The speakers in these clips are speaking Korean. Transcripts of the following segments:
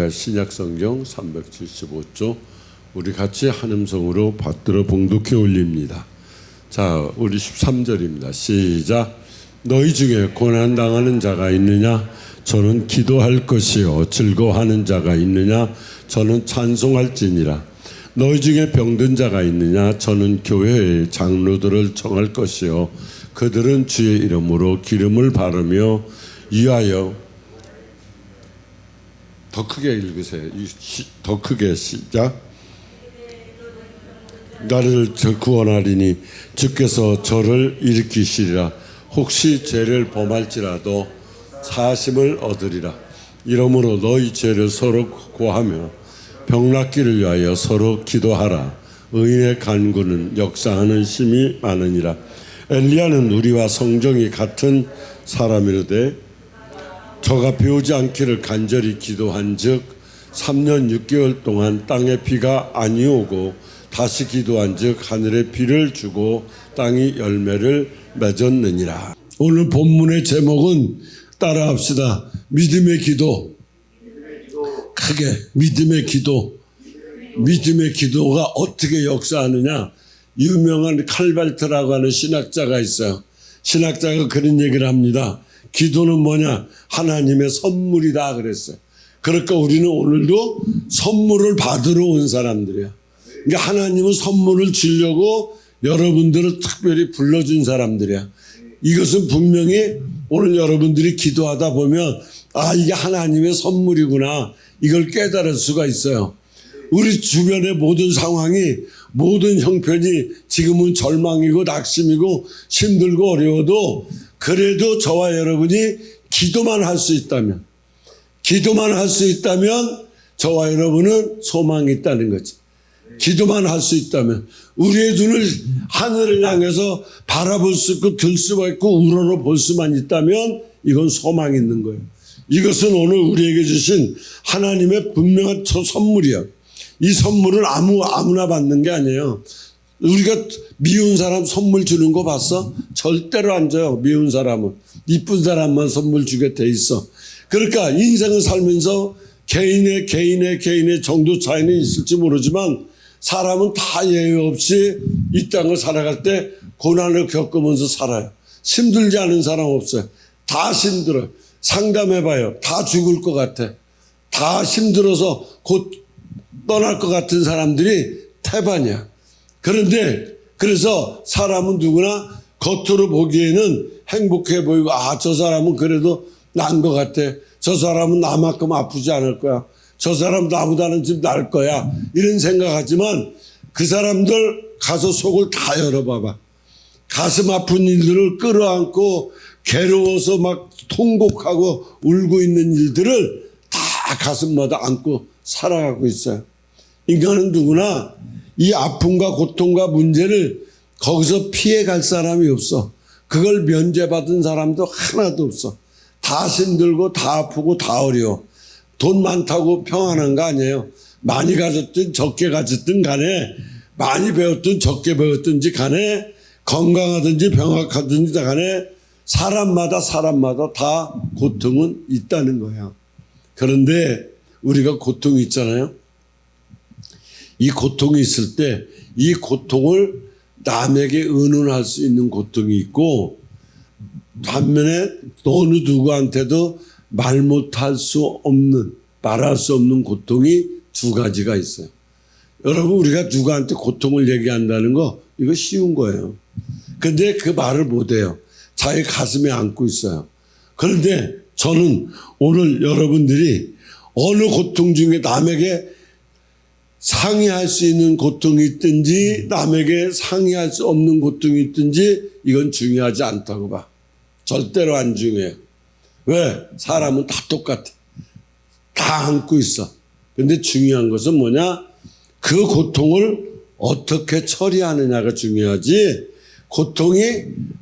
이석의 신약성경 375조 우리 같이 한음성으로 받들어 봉독해 올립니다. 자, 우리 13절입니다. 시작. 너희 중에 고난당하는 자가 있느냐? 저는 기도할 것이요. 즐거워하는 자가 있느냐? 저는 찬송할지니라. 너희 중에 병든 자가 있느냐? 저는 교회의 장로들을 청할 것이요. 그들은 주의 이름으로 기름을 바르며 위하여 더 크게 읽으세요. 더 크게 시작. 나를 구원하리니 주께서 저를 일으키시리라. 혹시 죄를 범할지라도 사심을 얻으리라. 이러므로 너희 죄를 서로 고하며 병낫기를 위하여 서로 기도하라. 의인의 간구는 역사하는 힘이 많으니라. 엘리야는 우리와 성정이 같은 사람이로되 저가 배우지 않기를 간절히 기도한즉 3년 6개월 동안 땅에 비가 아니오고 다시 기도한즉 하늘에 비를 주고 땅이 열매를 맺었느니라. 오늘 본문의 제목은 따라합시다. 믿음의 기도. 크게 믿음의 기도. 믿음의 기도가 어떻게 역사하느냐. 유명한 칼발트라고 하는 신학자가 있어요. 신학자가 그런 얘기를 합니다. 기도는 뭐냐? 하나님의 선물이다 그랬어요. 그러니까 우리는 오늘도 선물을 받으러 온 사람들이야. 그러니까 하나님은 선물을 주려고 여러분들을 특별히 불러준 사람들이야. 이것은 분명히 오늘 여러분들이 기도하다 보면 아, 이게 하나님의 선물이구나, 이걸 깨달을 수가 있어요. 우리 주변의 모든 상황이, 모든 형편이 지금은 절망이고 낙심이고 힘들고 어려워도 그래도 저와 여러분이 기도만 할 수 있다면, 기도만 할 수 있다면 저와 여러분은 소망이 있다는 거지. 기도만 할 수 있다면, 우리의 눈을 하늘을 향해서 바라볼 수 있고 들 수가 있고 우러러 볼 수만 있다면 이건 소망이 있는 거예요. 이것은 오늘 우리에게 주신 하나님의 분명한 선물이야. 이 선물은 아무나 받는 게 아니에요. 우리가 미운 사람 선물 주는 거 봤어? 절대로 안 줘요. 미운 사람은. 이쁜 사람만 선물 주게 돼 있어. 그러니까 인생을 살면서 개인의 정도 차이는 있을지 모르지만 사람은 다 예외 없이 이 땅을 살아갈 때 고난을 겪으면서 살아요. 힘들지 않은 사람 없어요. 다 힘들어요. 상담해봐요. 다 죽을 것 같아. 다 힘들어서 곧 떠날 것 같은 사람들이 태반이야. 그런데 그래서 사람은 누구나 겉으로 보기에는 행복해 보이고 아, 저 사람은 그래도 나은 것 같아. 저 사람은 나만큼 아프지 않을 거야. 저 사람 나보다는 좀 나을 거야. 이런 생각하지만 그 사람들 가서 속을 다 열어봐봐. 가슴 아픈 일들을 끌어안고 괴로워서 막 통곡하고 울고 있는 일들을 다 가슴마다 안고 살아가고 있어요. 인간은 누구나 이 아픔과 고통과 문제를 거기서 피해갈 사람이 없어. 그걸 면제받은 사람도 하나도 없어. 다 힘들고 다 아프고 다 어려워. 돈 많다고 평안한 거 아니에요. 많이 가졌든 적게 가졌든 간에, 많이 배웠든 적게 배웠든지 간에, 건강하든지 병약하든지 간에 사람마다 다 고통은 있다는 거야. 그런데 우리가 고통이 있잖아요. 이 고통이 있을 때 이 고통을 남에게 의논할 수 있는 고통이 있고, 반면에 어느 누구한테도 말 못할 수 없는, 말할 수 없는 고통이 두 가지가 있어요. 여러분, 우리가 누구한테 고통을 얘기한다는 거 이거 쉬운 거예요. 근데 그 말을 못해요. 자기 가슴에 안고 있어요. 그런데 저는 오늘 여러분들이 어느 고통 중에 남에게 상의할 수 있는 고통이 있든지 남에게 상의할 수 없는 고통이 있든지 이건 중요하지 않다고 봐. 절대로 안 중요해요. 왜? 사람은 다 똑같아. 다 안고 있어. 근데 중요한 것은 뭐냐? 그 고통을 어떻게 처리하느냐가 중요하지, 고통이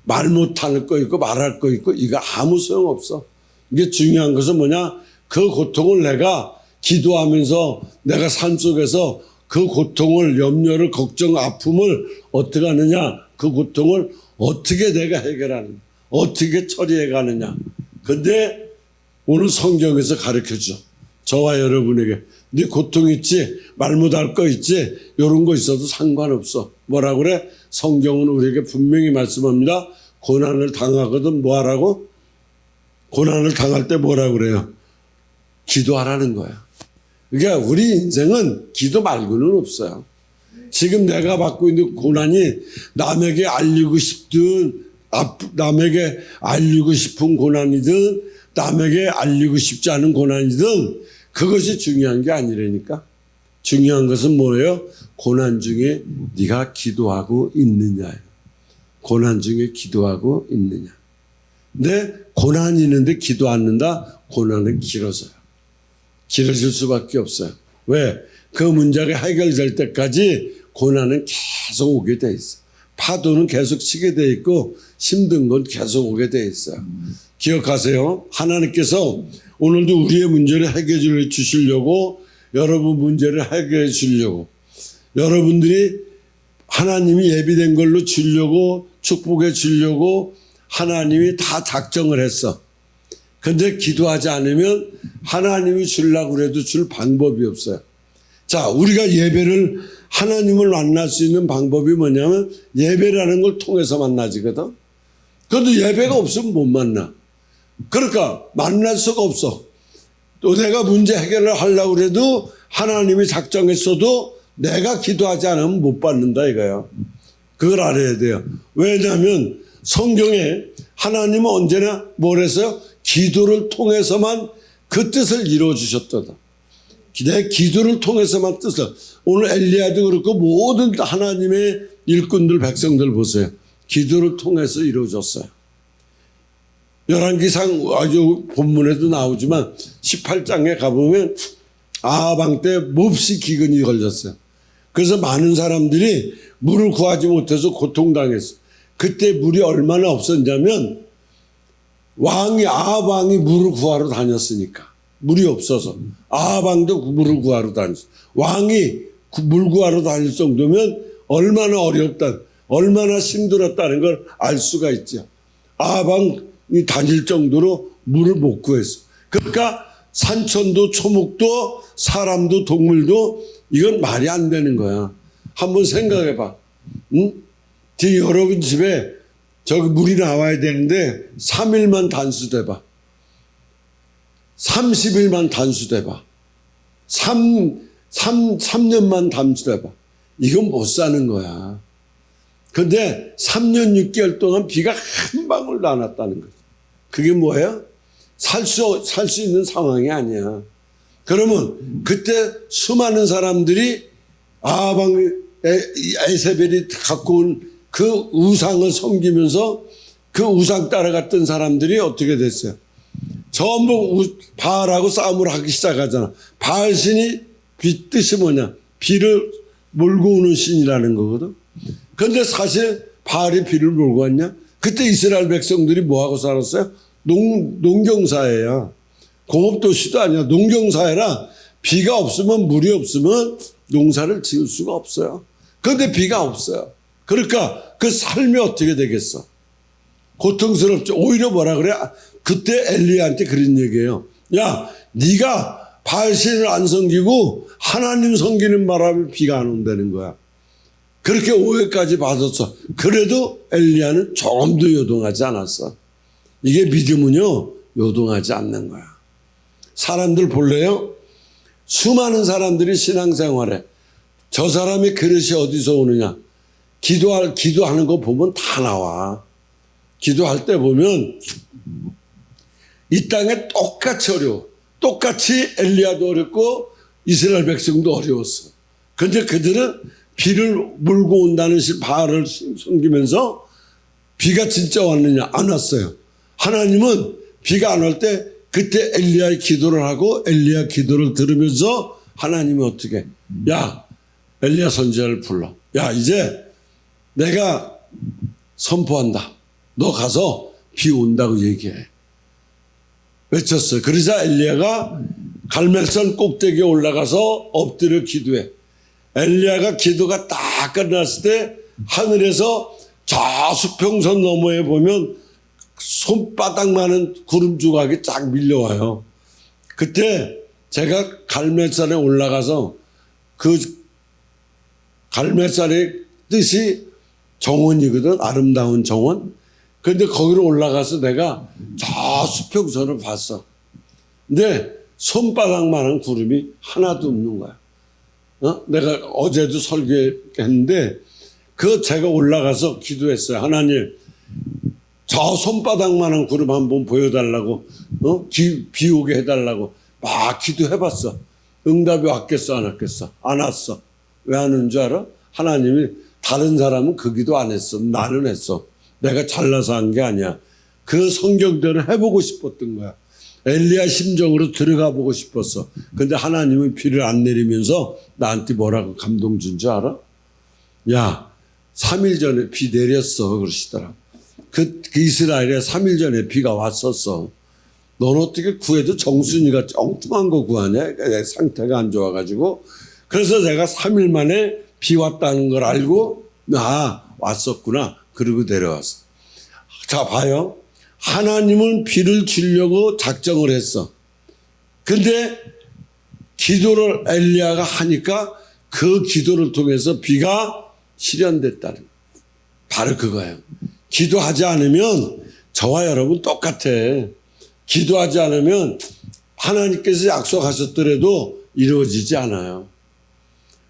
말 못할 거 있고 말할 거 있고 이거 아무 소용없어. 이게 중요한 것은 뭐냐? 그 고통을 내가 기도하면서 내가 산속에서 그 고통을, 염려를, 걱정, 아픔을 어떻게 하느냐? 그 고통을 어떻게 내가 해결하느냐? 어떻게 처리해 가느냐? 근데 오늘 성경에서 가르쳐줘. 저와 여러분에게 네 고통 있지, 말 못할 거 있지, 이런 거 있어도 상관없어. 뭐라 그래? 성경은 우리에게 분명히 말씀합니다. 고난을 당하거든 뭐 하라고? 고난을 당할 때 뭐라 그래요? 기도하라는 거야. 그러니까 우리 인생은 기도 말고는 없어요. 지금 내가 받고 있는 고난이 남에게 알리고 싶든, 남에게 알리고 싶은 고난이든, 남에게 알리고 싶지 않은 고난이든, 그것이 중요한 게 아니라니까. 중요한 것은 뭐예요? 고난 중에 네가 기도하고 있느냐예요. 고난 중에 기도하고 있느냐. 근데 고난이 있는데 기도 않는다? 고난은 길어져요. 길어질 수밖에 없어요. 왜? 그 문제가 해결될 때까지 고난은 계속 오게 돼 있어요. 파도는 계속 치게 돼 있고 힘든 건 계속 오게 돼 있어요. 기억하세요. 하나님께서 오늘도 우리의 문제를 해결해 주시려고, 여러분 문제를 해결해 주려고, 여러분들이 하나님이 예비된 걸로 주려고, 축복해 주려고 하나님이 다 작정을 했어. 근데 기도하지 않으면 하나님이 주려고 그래도 줄 방법이 없어요. 자, 우리가 예배를, 하나님을 만날 수 있는 방법이 뭐냐면 예배라는 걸 통해서 만나지거든. 그런데 예배가 없으면 못 만나. 그러니까 만날 수가 없어. 또 내가 문제 해결을 하려고 그래도 하나님이 작정했어도 내가 기도하지 않으면 못 받는다 이거야. 그걸 알아야 돼요. 왜냐하면 성경에 하나님은 언제나 뭘 했어요? 기도를 통해서만 그 뜻을 이루어 주셨다. 내 기도를 통해서만 뜻을. 오늘 엘리야도 그렇고 모든 하나님의 일꾼들, 백성들 보세요. 기도를 통해서 이루어졌어요. 열왕기상 아주 본문에도 나오지만 18장에 가보면 아하방 때 몹시 기근이 걸렸어요. 그래서 많은 사람들이 물을 구하지 못해서 고통당했어요. 그때 물이 얼마나 없었냐면 아합 왕이 물을 구하러 다녔으니까. 물이 없어서 아합왕도 물을 구하러 다녔어요. 왕이 물 구하러 다닐 정도면 얼마나 어렵다, 얼마나 힘들었다는 걸 알 수가 있죠. 아합왕이 다닐 정도로 물을 못 구했어. 그러니까 산천도 초목도 사람도 동물도 이건 말이 안 되는 거야. 한번 생각해 봐. 응? 여러분 집에 저기 물이 나와야 되는데 3일만 단수돼 봐. 30일만 단수돼 봐. 3년만 단수돼 봐. 이건 못 사는 거야. 근데 3년 6개월 동안 비가 한 방울도 안 왔다는 거지. 그게 뭐예요? 살 수 있는 상황이 아니야. 그러면 그때 수많은 사람들이 아합왕 에세벨이 갖고 온 그 우상을 섬기면서 그 우상 따라갔던 사람들이 어떻게 됐어요? 전부 바알하고 싸움을 하기 시작하잖아. 바알 신이 뜻이 뭐냐? 비를 몰고 오는 신이라는 거거든. 그런데 사실 바알이 비를 몰고 왔냐? 그때 이스라엘 백성들이 뭐하고 살았어요? 농경사회야. 공업도시도 아니야. 농경사회라 비가 없으면, 물이 없으면 농사를 지을 수가 없어요. 그런데 비가 없어요. 그러니까 그 삶이 어떻게 되겠어? 고통스럽죠. 오히려 뭐라 그래? 그때 엘리야한테 그런 얘기예요. 야, 네가 바알신을 안 섬기고 하나님 섬기는 바람에 비가 안 온다는 거야. 그렇게 오해까지 받았어. 그래도 엘리야는 조금도 요동하지 않았어. 이게 믿음은요, 요동하지 않는 거야. 사람들 볼래요? 수많은 사람들이 신앙생활에 저 사람의 그릇이 어디서 오느냐? 기도하는 거 보면 다 나와. 기도할 때 보면 이 땅에 똑같이 어려워. 똑같이 엘리야도 어렵고 이스라엘 백성도 어려웠어. 그런데 그들은 비를 몰고 온다는 바알을 섬기면서 비가 진짜 왔느냐? 안 왔어요. 하나님은 비가 안 올 때 그때 엘리야의 기도를 하고 엘리야 기도를 들으면서 하나님이 어떻게, 야, 엘리야 선지자를 불러. 야, 이제 내가 선포한다. 너 가서 비 온다고 얘기해. 외쳤어요. 그러자 엘리야가 갈멜산 꼭대기에 올라가서 엎드려 기도해. 엘리야가 기도가 딱 끝났을 때 하늘에서 저 수평선 너머에 보면 손바닥만한 구름 조각이 쫙 밀려와요. 그때 제가 갈멜산에 올라가서 그 갈멜산의 뜻이 정원이거든. 아름다운 정원. 그런데 거기로 올라가서 내가 저 수평선을 봤어. 근데 손바닥만한 구름이 하나도 없는 거야. 내가 어제도 설교했는데 제가 올라가서 기도했어요. 하나님, 저 손바닥만한 구름 한번 보여달라고, 비 오게 해달라고 막 기도해봤어. 응답이 왔겠어, 안 왔겠어? 안 왔어. 왜 안 오는 줄 알아? 하나님이 다른 사람은 그 기도 안 했어. 나는 했어. 내가 잘나서 한 게 아니야. 그 성경대로 해보고 싶었던 거야. 엘리야 심정으로 들어가 보고 싶었어. 근데 하나님은 비를 안 내리면서 나한테 뭐라고 감동 준 줄 알아? 야, 3일 전에 비 내렸어. 그러시더라. 그 이스라엘에 3일 전에 비가 왔었어. 넌 어떻게 구해도 정순이가 엉뚱한 거 구하냐? 내 상태가 안 좋아가지고. 그래서 내가 3일 만에 비 왔다는 걸 알고, 왔었구나. 그리고 내려왔어. 자, 봐요. 하나님은 비를 주려고 작정을 했어. 근데 기도를 엘리야가 하니까 그 기도를 통해서 비가 실현됐다는 거예요. 바로 그거예요. 기도하지 않으면 저와 여러분 똑같아. 기도하지 않으면 하나님께서 약속하셨더라도 이루어지지 않아요.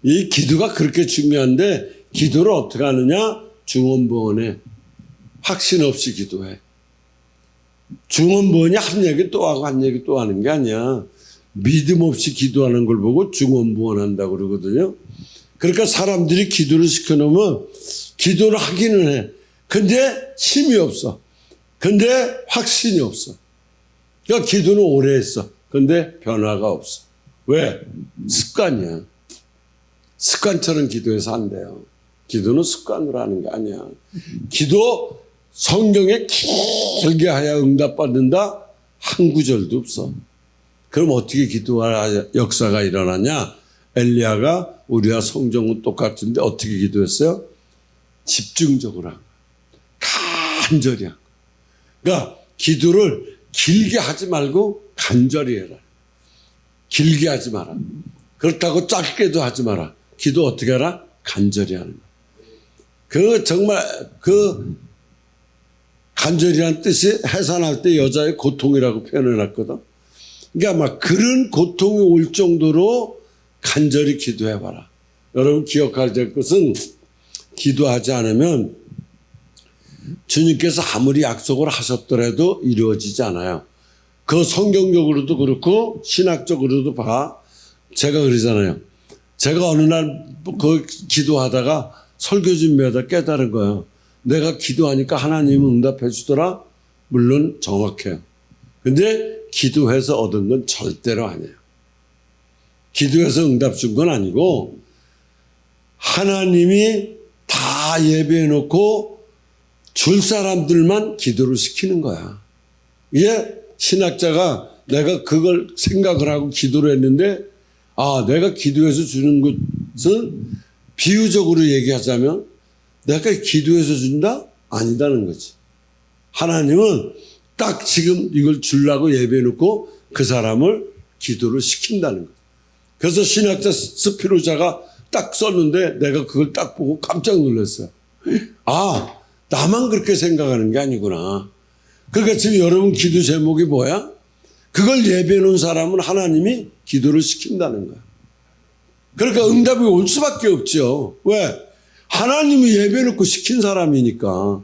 이 기도가 그렇게 중요한데 기도를 어떻게 하느냐? 중언부언해. 확신 없이 기도해. 중언부언이 한 얘기 또 하고 한 얘기 또 하는 게 아니야. 믿음 없이 기도하는 걸 보고 중언부언한다고 그러거든요. 그러니까 사람들이 기도를 시켜놓으면 기도를 하기는 해. 근데 힘이 없어. 근데 확신이 없어. 그러니까 기도는 오래 했어. 근데 변화가 없어. 왜? 습관이야. 습관처럼 기도해서 안 돼요. 기도는 습관으로 하는 게 아니야. 기도 성경에 길게 하여 응답받는다? 한 구절도 없어. 그럼 어떻게 기도와 역사가 일어나냐? 엘리야가 우리와 성경은 똑같은데 어떻게 기도했어요? 집중적으로 한 거야. 간절히 한 거야. 그러니까 기도를 길게 하지 말고 간절히 해라. 길게 하지 마라. 그렇다고 짧게도 하지 마라. 기도 어떻게 하라? 간절히 하는 거야. 정말 간절이란 뜻이 해산할 때 여자의 고통이라고 표현해놨거든. 그러니까 막 그런 고통이 올 정도로 간절히 기도해봐라. 여러분 기억해야 될 것은 기도하지 않으면 주님께서 아무리 약속을 하셨더라도 이루어지지 않아요. 그 성경적으로도 그렇고 신학적으로도 봐. 제가 그러잖아요. 제가 어느 날 기도하다가 설교 준비하다 깨달은 거예요. 내가 기도하니까 하나님은 응답해 주더라. 물론 정확해요. 근데 기도해서 얻은 건 절대로 아니에요. 기도해서 응답 준 건 아니고 하나님이 다 예배해 놓고 줄 사람들만 기도를 시키는 거야. 이게 신학자가 내가 그걸 생각을 하고 기도를 했는데 내가 기도해서 주는 것은 비유적으로 얘기하자면 내가 기도해서 준다? 아니다는 거지. 하나님은 딱 지금 이걸 주려고 예배해 놓고 그 사람을 기도를 시킨다는 거야. 그래서 신학자 스피노자가 딱 썼는데 내가 그걸 딱 보고 깜짝 놀랐어요. 나만 그렇게 생각하는 게 아니구나. 그러니까 지금 여러분 기도 제목이 뭐야? 그걸 예배해 놓은 사람은 하나님이 기도를 시킨다는 거야. 그러니까 응답이 올 수밖에 없죠. 왜? 하나님이 예배해 놓고 시킨 사람이니까.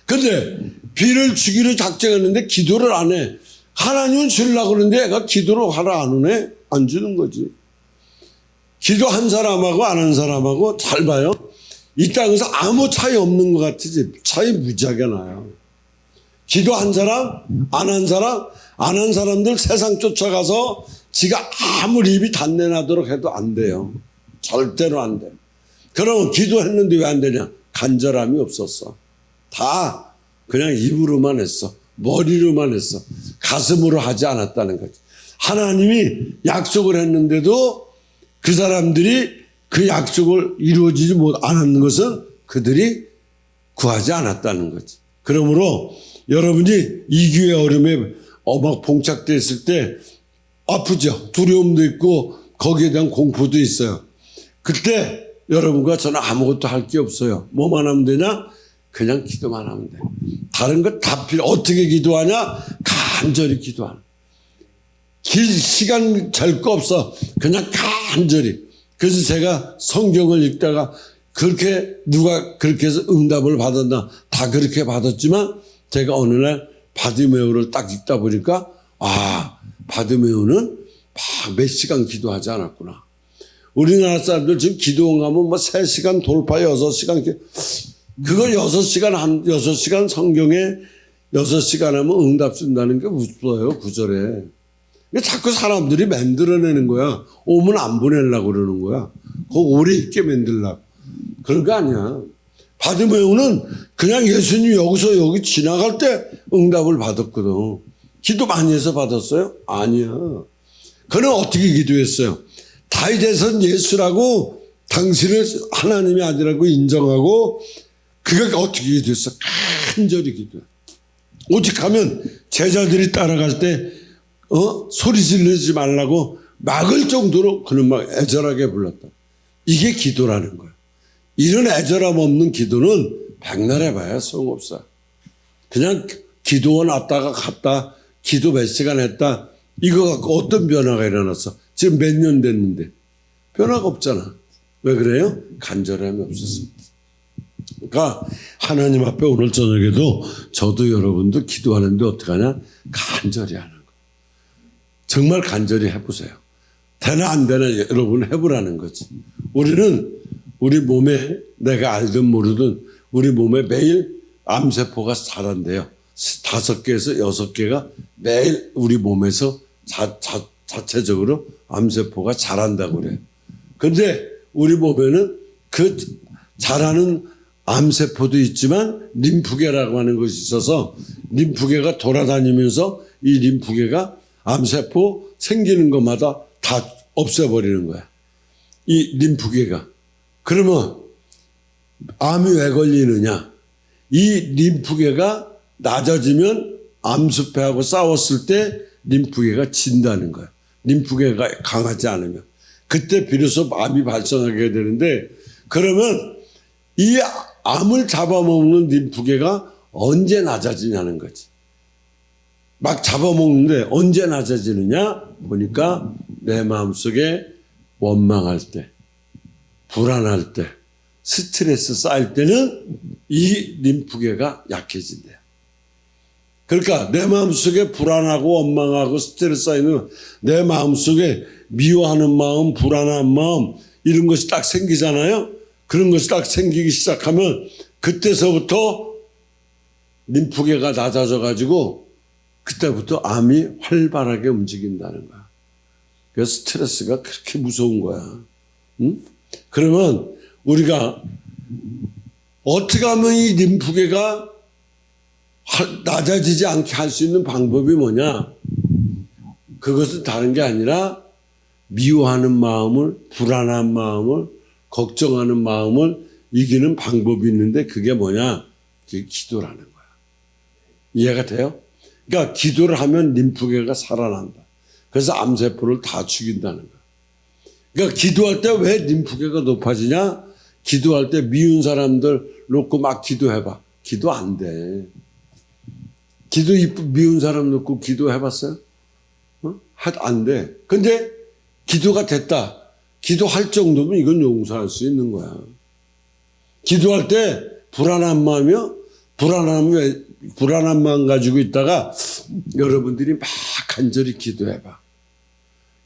근데 비를 주기로 작정했는데 기도를 안 해. 하나님은 주려고 그러는데 애가 기도를 하라 안 오네? 안 주는 거지. 기도한 사람하고 안 한 사람하고 잘 봐요. 이 땅에서 아무 차이 없는 것 같으지. 차이 무지하게 나요. 기도한 사람, 안 한 사람, 안 한 사람들 세상 쫓아가서 지가 아무리 입이 단내나도록 해도 안 돼요. 절대로 안 돼요. 그러면 기도했는데 왜 안 되냐? 간절함이 없었어. 다 그냥 입으로만 했어. 머리로만 했어. 가슴으로 하지 않았다는 거지. 하나님이 약속을 했는데도 그 사람들이 그 약속을 이루어지지 않았는 것은 그들이 구하지 않았다는 거지. 그러므로 여러분이 이 기회 어려움에 막 봉착되어 있을 때 아프죠. 두려움도 있고 거기에 대한 공포도 있어요. 그때 여러분과 저는 아무것도 할 게 없어요. 뭐만 하면 되냐? 그냥 기도만 하면 돼. 다른 거 다 어떻게 기도하냐? 간절히 기도하는. 시간 잘 거 없어. 그냥 간절히. 그래서 제가 성경을 읽다가 그렇게 누가 그렇게 해서 응답을 받았나 다 그렇게 받았지만 제가 어느 날 바디메오를 딱 읽다 보니까 바디메오는 막 몇 시간 기도하지 않았구나. 우리나라 사람들 지금 기도원 가면 뭐 3시간 돌파 6시간 그걸 6시간 성경에 6시간 하면 응답 준다는 게 없어요. 구절에. 자꾸 사람들이 만들어내는 거야. 오면 안 보내려고 그러는 거야. 그거 오래 있게 만들려고. 그런 거 아니야. 바디메오는 그냥 예수님 여기서 여기 지나갈 때 응답을 받았거든. 기도 많이 해서 받았어요? 아니야. 그는 어떻게 기도했어요? 다윗에선 예수라고 당신을 하나님의 아들이라고 인정하고 그가 어떻게 기도했어? 간절히 기도해. 오직 하면 제자들이 따라갈 때 소리 지르지 말라고 막을 정도로 그는 막 애절하게 불렀다. 이게 기도라는 거야. 이런 애절함 없는 기도는 백날 해봐야 소용없어. 그냥 기도원 왔다가 갔다 기도 몇 시간 했다 이거 갖고 어떤 변화가 일어났어? 지금 몇 년 됐는데 변화가 없잖아. 왜 그래요? 간절함이 없었어. 그러니까 하나님 앞에 오늘 저녁에도 저도 여러분도 기도하는데 어떡하냐? 간절히 하는 거. 정말 간절히 해보세요. 되나 안 되나 여러분 해보라는 거지. 우리는 우리 몸에 내가 알든 모르든 우리 몸에 매일 암세포가 자란대요. 5개에서 6개가 매일 우리 몸에서 자체적으로 암세포가 자란다고 그래요. 근데 우리 몸에는 그 자라는 암세포도 있지만 림프계라고 하는 것이 있어서 림프계가 돌아다니면서 이 림프계가 암세포 생기는 것마다 다 없애버리는 거야. 이 림프계가. 그러면 암이 왜 걸리느냐? 이 림프계가 낮아지면 암수폐하고 싸웠을 때 림프계가 진다는 거야. 림프계가 강하지 않으면. 그때 비로소 암이 발생하게 되는데 그러면 이 암을 잡아먹는 림프계가 언제 낮아지냐는 거지. 막 잡아먹는데 언제 낮아지느냐 보니까 내 마음속에 원망할 때, 불안할 때, 스트레스 쌓일 때는 이 림프계가 약해진대요. 그러니까 내 마음속에 불안하고 원망하고 스트레스 쌓이는 내 마음속에 미워하는 마음, 불안한 마음 이런 것이 딱 생기잖아요. 그런 것이 딱 생기기 시작하면 그때서부터 림프계가 낮아져 가지고 그때부터 암이 활발하게 움직인다는 거야. 그래서 스트레스가 그렇게 무서운 거야. 응? 그러면 우리가 어떻게 하면 이 림프계가 낮아지지 않게 할 수 있는 방법이 뭐냐? 그것은 다른 게 아니라 미워하는 마음을, 불안한 마음을, 걱정하는 마음을 이기는 방법이 있는데 그게 뭐냐? 그게 기도라는 거야. 이해가 돼요? 그러니까 기도를 하면 림프계가 살아난다. 그래서 암세포를 다 죽인다는 거야. 그러니까 기도할 때 왜 림프계가 높아지냐? 기도할 때 미운 사람들 놓고 막 기도해봐. 기도 안 돼. 미운 사람 놓고 기도해봤어요? 안 돼. 근데 기도가 됐다. 기도할 정도면 이건 용서할 수 있는 거야. 기도할 때 불안한 마음이요? 불안한 마음 가지고 있다가 여러분들이 막 간절히 기도해봐.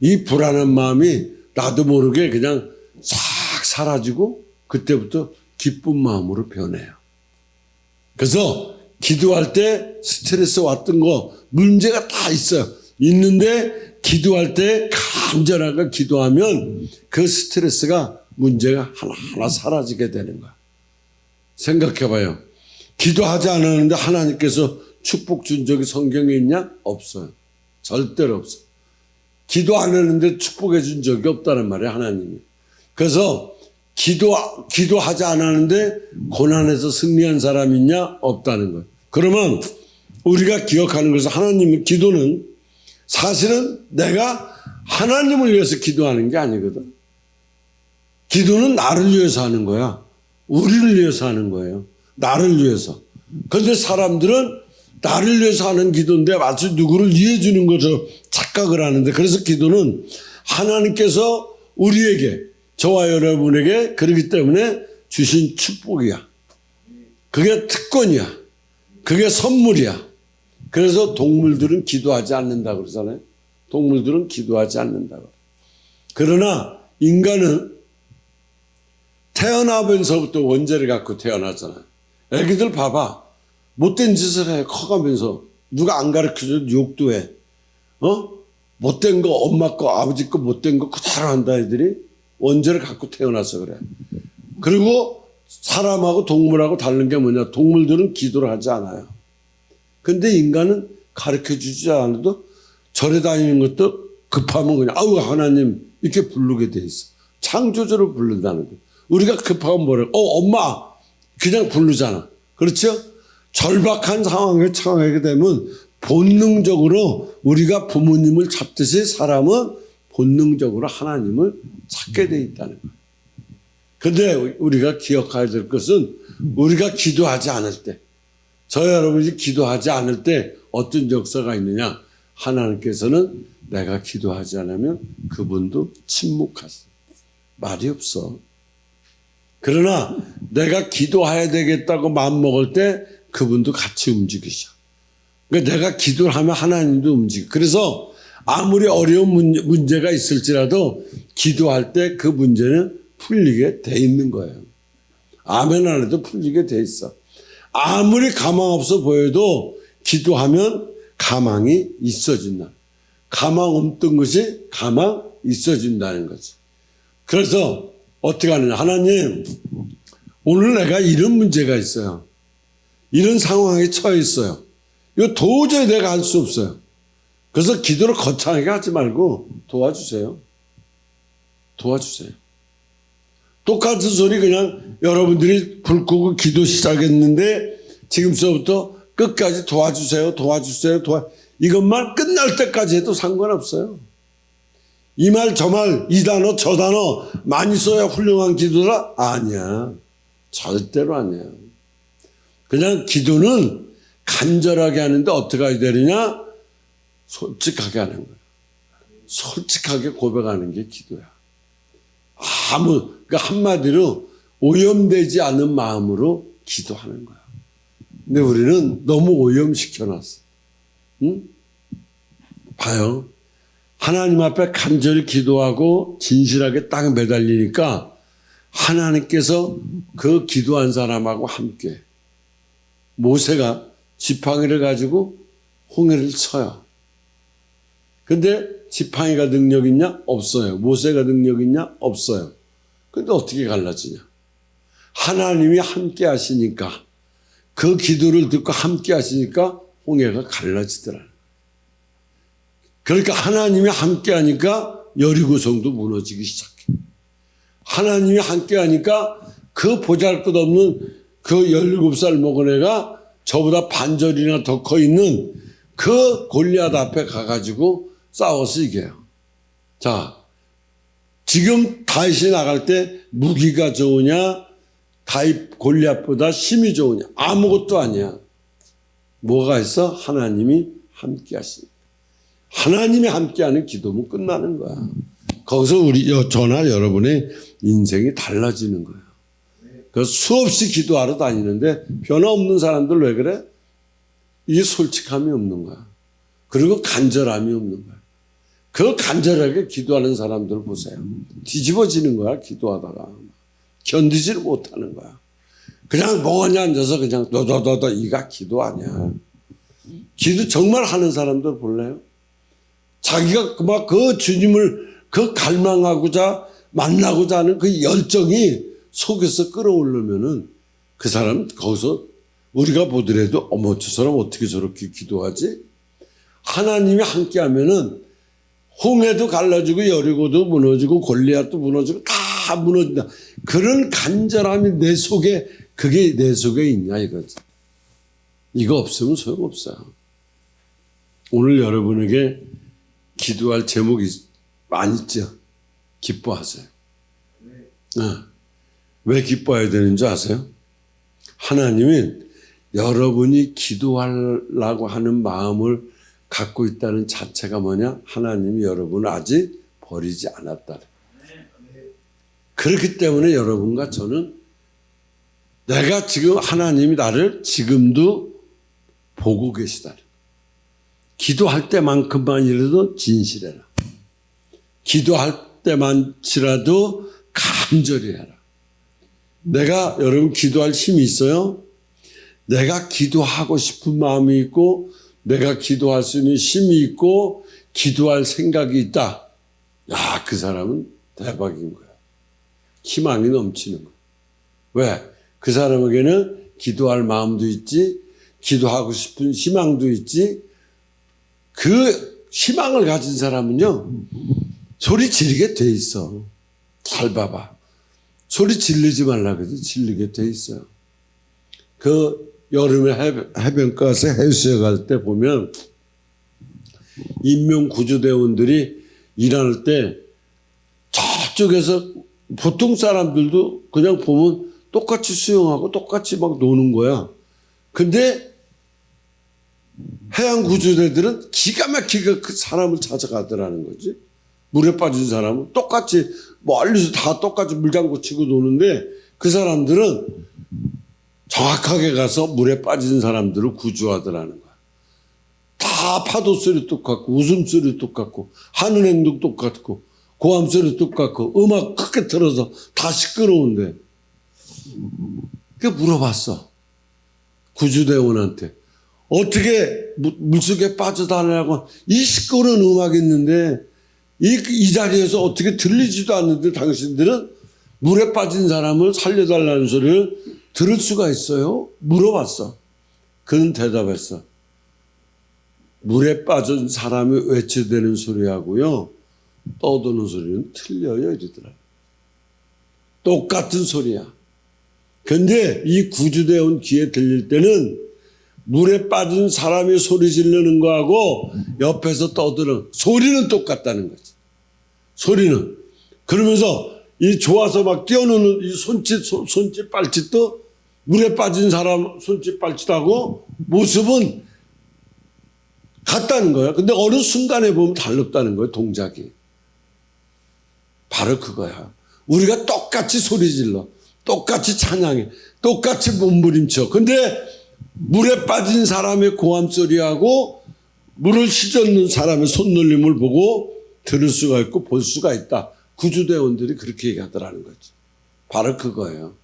이 불안한 마음이 나도 모르게 그냥 싹 사라지고 그때부터 기쁜 마음으로 변해요. 그래서 기도할 때 스트레스 왔던 거 문제가 다 있어요. 있는데 기도할 때 간절하게 기도하면 그 스트레스가 문제가 하나하나 사라지게 되는 거야. 생각해봐요. 기도하지 않았는데 하나님께서 축복 준 적이 성경에 있냐? 없어요. 절대로 없어. 기도 안 했는데 축복해 준 적이 없다는 말이에요. 하나님이. 그래서 기도하지 않았는데 고난에서 승리한 사람이 있냐? 없다는 거예요. 그러면 우리가 기억하는 것은 하나님의 기도는 사실은 내가 하나님을 위해서 기도하는 게 아니거든. 기도는 나를 위해서 하는 거야. 우리를 위해서 하는 거예요. 나를 위해서. 그런데 사람들은 나를 위해서 하는 기도인데 마치 누구를 위해 주는 것으로 착각을 하는데, 그래서 기도는 하나님께서 우리에게, 저와 여러분에게 그렇기 때문에 주신 축복이야. 그게 특권이야. 그게 선물이야. 그래서 동물들은 기도하지 않는다고 그러잖아요. 동물들은 기도하지 않는다고. 그러나 인간은 태어나면서부터 원죄를 갖고 태어나잖아요. 애기들 봐봐. 못된 짓을 해. 커가면서. 누가 안 가르쳐줘도 욕도 해. 못된 거, 엄마 거, 아버지 거 못된 거 그대로 한다, 애들이. 원죄를 갖고 태어나서 그래. 그리고 사람하고 동물하고 다른 게 뭐냐. 동물들은 기도를 하지 않아요. 근데 인간은 가르쳐 주지 않아도 절에 다니는 것도 급하면 그냥 아우 하나님 이렇게 부르게 돼 있어. 창조주를 부른다는 거. 우리가 급하면 뭐래? 엄마 그냥 부르잖아. 그렇죠? 절박한 상황에 처하게 되면 본능적으로 우리가 부모님을 찾듯이 사람은 본능적으로 하나님을 찾게 돼 있다는 거예요. 근데 우리가 기억해야 될 것은 우리가 기도하지 않을 때, 저 여러분이 기도하지 않을 때 어떤 역사가 있느냐? 하나님께서는 내가 기도하지 않으면 그분도 침묵하세요. 말이 없어. 그러나 내가 기도해야 되겠다고 마음먹을 때 그분도 같이 움직이셔. 그러니까 내가 기도를 하면 하나님도 움직여. 그래서 아무리 어려운 문제가 있을지라도 기도할 때 그 문제는 풀리게 돼 있는 거예요. 아멘 안 해도 풀리게 돼 있어. 아무리 가망 없어 보여도 기도하면 가망이 있어진다. 가망 없던 것이 가망 있어진다는 거지. 그래서 어떻게 하느냐. 하나님, 오늘 내가 이런 문제가 있어요. 이런 상황에 처해 있어요. 이거 도저히 내가 할 수 없어요. 그래서 기도를 거창하게 하지 말고 도와주세요. 도와주세요. 똑같은 소리 그냥 여러분들이 불 끄고 기도 시작했는데 지금서부터 끝까지 도와주세요. 도와주세요. 이것만 끝날 때까지 해도 상관없어요. 이 말 저 말 이 단어 저 단어 많이 써야 훌륭한 기도라? 아니야. 절대로 아니야. 그냥 기도는 간절하게 하는데 어떻게 해야 되느냐? 솔직하게 하는 거야. 솔직하게 고백하는 게 기도야. 그러니까 한마디로 오염되지 않은 마음으로 기도하는 거야. 근데 우리는 너무 오염시켜놨어. 응? 봐요. 하나님 앞에 간절히 기도하고 진실하게 딱 매달리니까 하나님께서 그 기도한 사람하고 함께 모세가 지팡이를 가지고 홍해를 쳐요. 근데 지팡이가 능력 있냐? 없어요. 모세가 능력 있냐? 없어요. 근데 어떻게 갈라지냐? 하나님이 함께 하시니까, 그 기도를 듣고 함께 하시니까 홍해가 갈라지더라. 그러니까 하나님이 함께 하니까 여리고성도 무너지기 시작해. 하나님이 함께 하니까 그 보잘것없는 그 17살 먹은 애가 저보다 반절이나 더 커 있는 그 골리앗 앞에 가가지고 싸워서 이겨요. 자, 지금 다윗이 나갈 때 무기가 좋으냐, 다윗 골리앗보다 힘이 좋으냐, 아무것도 아니야. 뭐가 있어? 하나님이 함께 하시니까. 하나님이 함께하는 기도면 끝나는 거야. 거기서 저나 여러분의 인생이 달라지는 거예요. 그래서 수없이 기도하러 다니는데 변화 없는 사람들 왜 그래? 이게 솔직함이 없는 거야. 그리고 간절함이 없는 거야. 그 간절하게 기도하는 사람들 보세요. 뒤집어지는 거야, 기도하다가. 견디지를 못하는 거야. 그냥 멍하니 앉아서 그냥 너더더더 이가 기도 아니야. 기도 정말 하는 사람들 볼래요? 자기가 막 그 주님을 그 갈망하고자 만나고자 하는 그 열정이 속에서 끌어오르면은 그 사람 거기서 우리가 보더라도 어머 저 사람 어떻게 저렇게 기도하지? 하나님이 함께 하면은 홍해도 갈라지고 여리고도 무너지고 골리앗도 무너지고 다 무너진다. 그런 간절함이 내 속에 그게 내 속에 있냐 이거지. 이거 없으면 소용없어요. 오늘 여러분에게 기도할 제목이 많이 있죠. 기뻐하세요. 왜 기뻐해야 되는 줄 아세요? 하나님은 여러분이 기도하려고 하는 마음을 갖고 있다는 자체가 뭐냐? 하나님이 여러분을 아직 버리지 않았다. 그렇기 때문에 여러분과 저는 내가 지금 하나님이 나를 지금도 보고 계시다. 기도할 때만큼만이라도 진실해라. 기도할 때만이라도 간절히 해라. 내가 여러분 기도할 힘이 있어요? 내가 기도하고 싶은 마음이 있고 내가 기도할 수 있는 힘이 있고 기도할 생각이 있다. 야, 그 사람은 대박인 거야. 희망이 넘치는 거야. 왜? 그 사람에게는 기도할 마음도 있지, 기도하고 싶은 희망도 있지. 그 희망을 가진 사람은요, 소리 지르게 돼 있어. 잘 봐봐. 소리 지르지 말라고 해도 지르게 돼 있어요. 그 여름에 해변가 가서 해수욕 갈 때 보면 인명구조대원들이 일할 때 저쪽에서 보통 사람들도 그냥 보면 똑같이 수영하고 똑같이 막 노는 거야. 근데 해양구조대들은 기가 막히게 그 사람을 찾아가더라는 거지. 물에 빠진 사람은 똑같이 멀리서 다 똑같이 물장구 치고 노는데 그 사람들은 정확하게 가서 물에 빠진 사람들을 구조하더라는 거야. 다 파도 소리 똑같고 웃음소리 똑같고 하는 행동 똑같고 고함 소리 똑같고 음악 크게 틀어서 다 시끄러운데 그 물어봤어. 구조대원한테. 어떻게 물속에 빠져달라고 이 시끄러운 음악이 있는데 이 자리에서 어떻게 들리지도 않는데 당신들은 물에 빠진 사람을 살려달라는 소리를 들을 수가 있어요? 물어봤어. 그는 대답했어. 물에 빠진 사람이 외쳐대는 소리하고요. 떠드는 소리는 틀려요. 이러더라. 똑같은 소리야. 근데 이 구조대원 귀에 들릴 때는 물에 빠진 사람이 소리 지르는 거하고 옆에서 떠드는 소리는 똑같다는 거지. 소리는. 그러면서 이 좋아서 막 뛰어노는 이 손짓 빨짓도 물에 빠진 사람 손짓 빨짓하고 모습은 같다는 거야. 근데 어느 순간에 보면 달랐다는 거야, 동작이. 바로 그거야. 우리가 똑같이 소리 질러. 똑같이 찬양해. 똑같이 몸부림쳐. 근데 물에 빠진 사람의 고함 소리하고 물을 휘젓는 사람의 손놀림을 보고 들을 수가 있고 볼 수가 있다. 구조대원들이 그렇게 얘기하더라는 거지. 바로 그거예요.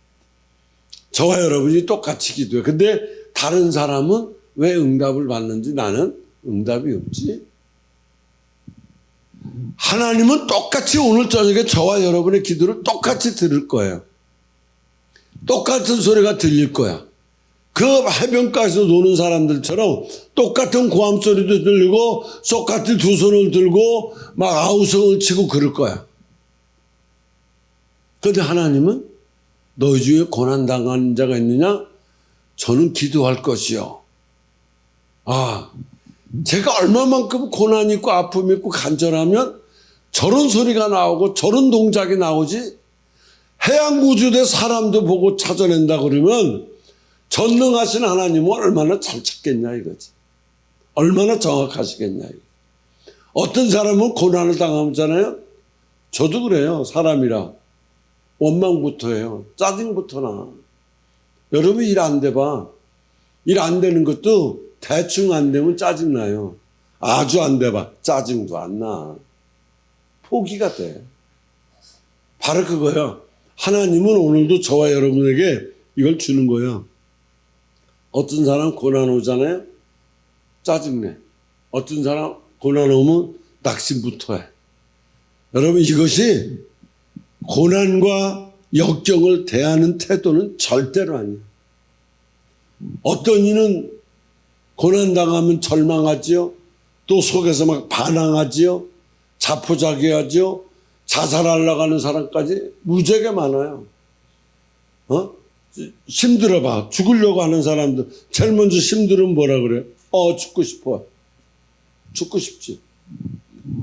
저와 여러분이 똑같이 기도해. 근데 다른 사람은 왜 응답을 받는지 나는 응답이 없지. 하나님은 똑같이 오늘 저녁에 저와 여러분의 기도를 똑같이 들을 거예요. 똑같은 소리가 들릴 거야. 그 해변가에서 노는 사람들처럼 똑같은 고함 소리도 들리고 똑같이 두 손을 들고 막 아우성을 치고 그럴 거야. 그런데 하나님은 너희 중에 고난당한 자가 있느냐? 저는 기도할 것이요. 제가 얼마만큼 고난이 있고 아픔이 있고 간절하면 저런 소리가 나오고 저런 동작이 나오지. 해양구조대 사람도 보고 찾아낸다 그러면 전능하신 하나님은 얼마나 잘 찾겠냐 이거지. 얼마나 정확하시겠냐 이거. 어떤 사람은 고난을 당하잖아요. 저도 그래요. 사람이라. 원망부터 해요. 짜증부터 나. 여러분 일 안 돼봐. 일 안 되는 것도 대충 안 되면 짜증나요. 아주 안 돼봐. 짜증도 안 나. 포기가 돼. 바로 그거야. 하나님은 오늘도 저와 여러분에게 이걸 주는 거야. 어떤 사람 고난 오잖아요. 짜증내. 어떤 사람 고난 오면 낙심부터 해. 여러분 이것이 고난과 역경을 대하는 태도는 절대로 아니에요. 어떤 이는 고난당하면 절망하지요. 또 속에서 막 반항하지요. 자포자기하지요. 자살하려고 하는 사람까지 무지하게 많아요. 힘들어봐. 죽으려고 하는 사람들 제일 먼저 힘들으면 뭐라 그래? 죽고 싶어. 죽고 싶지.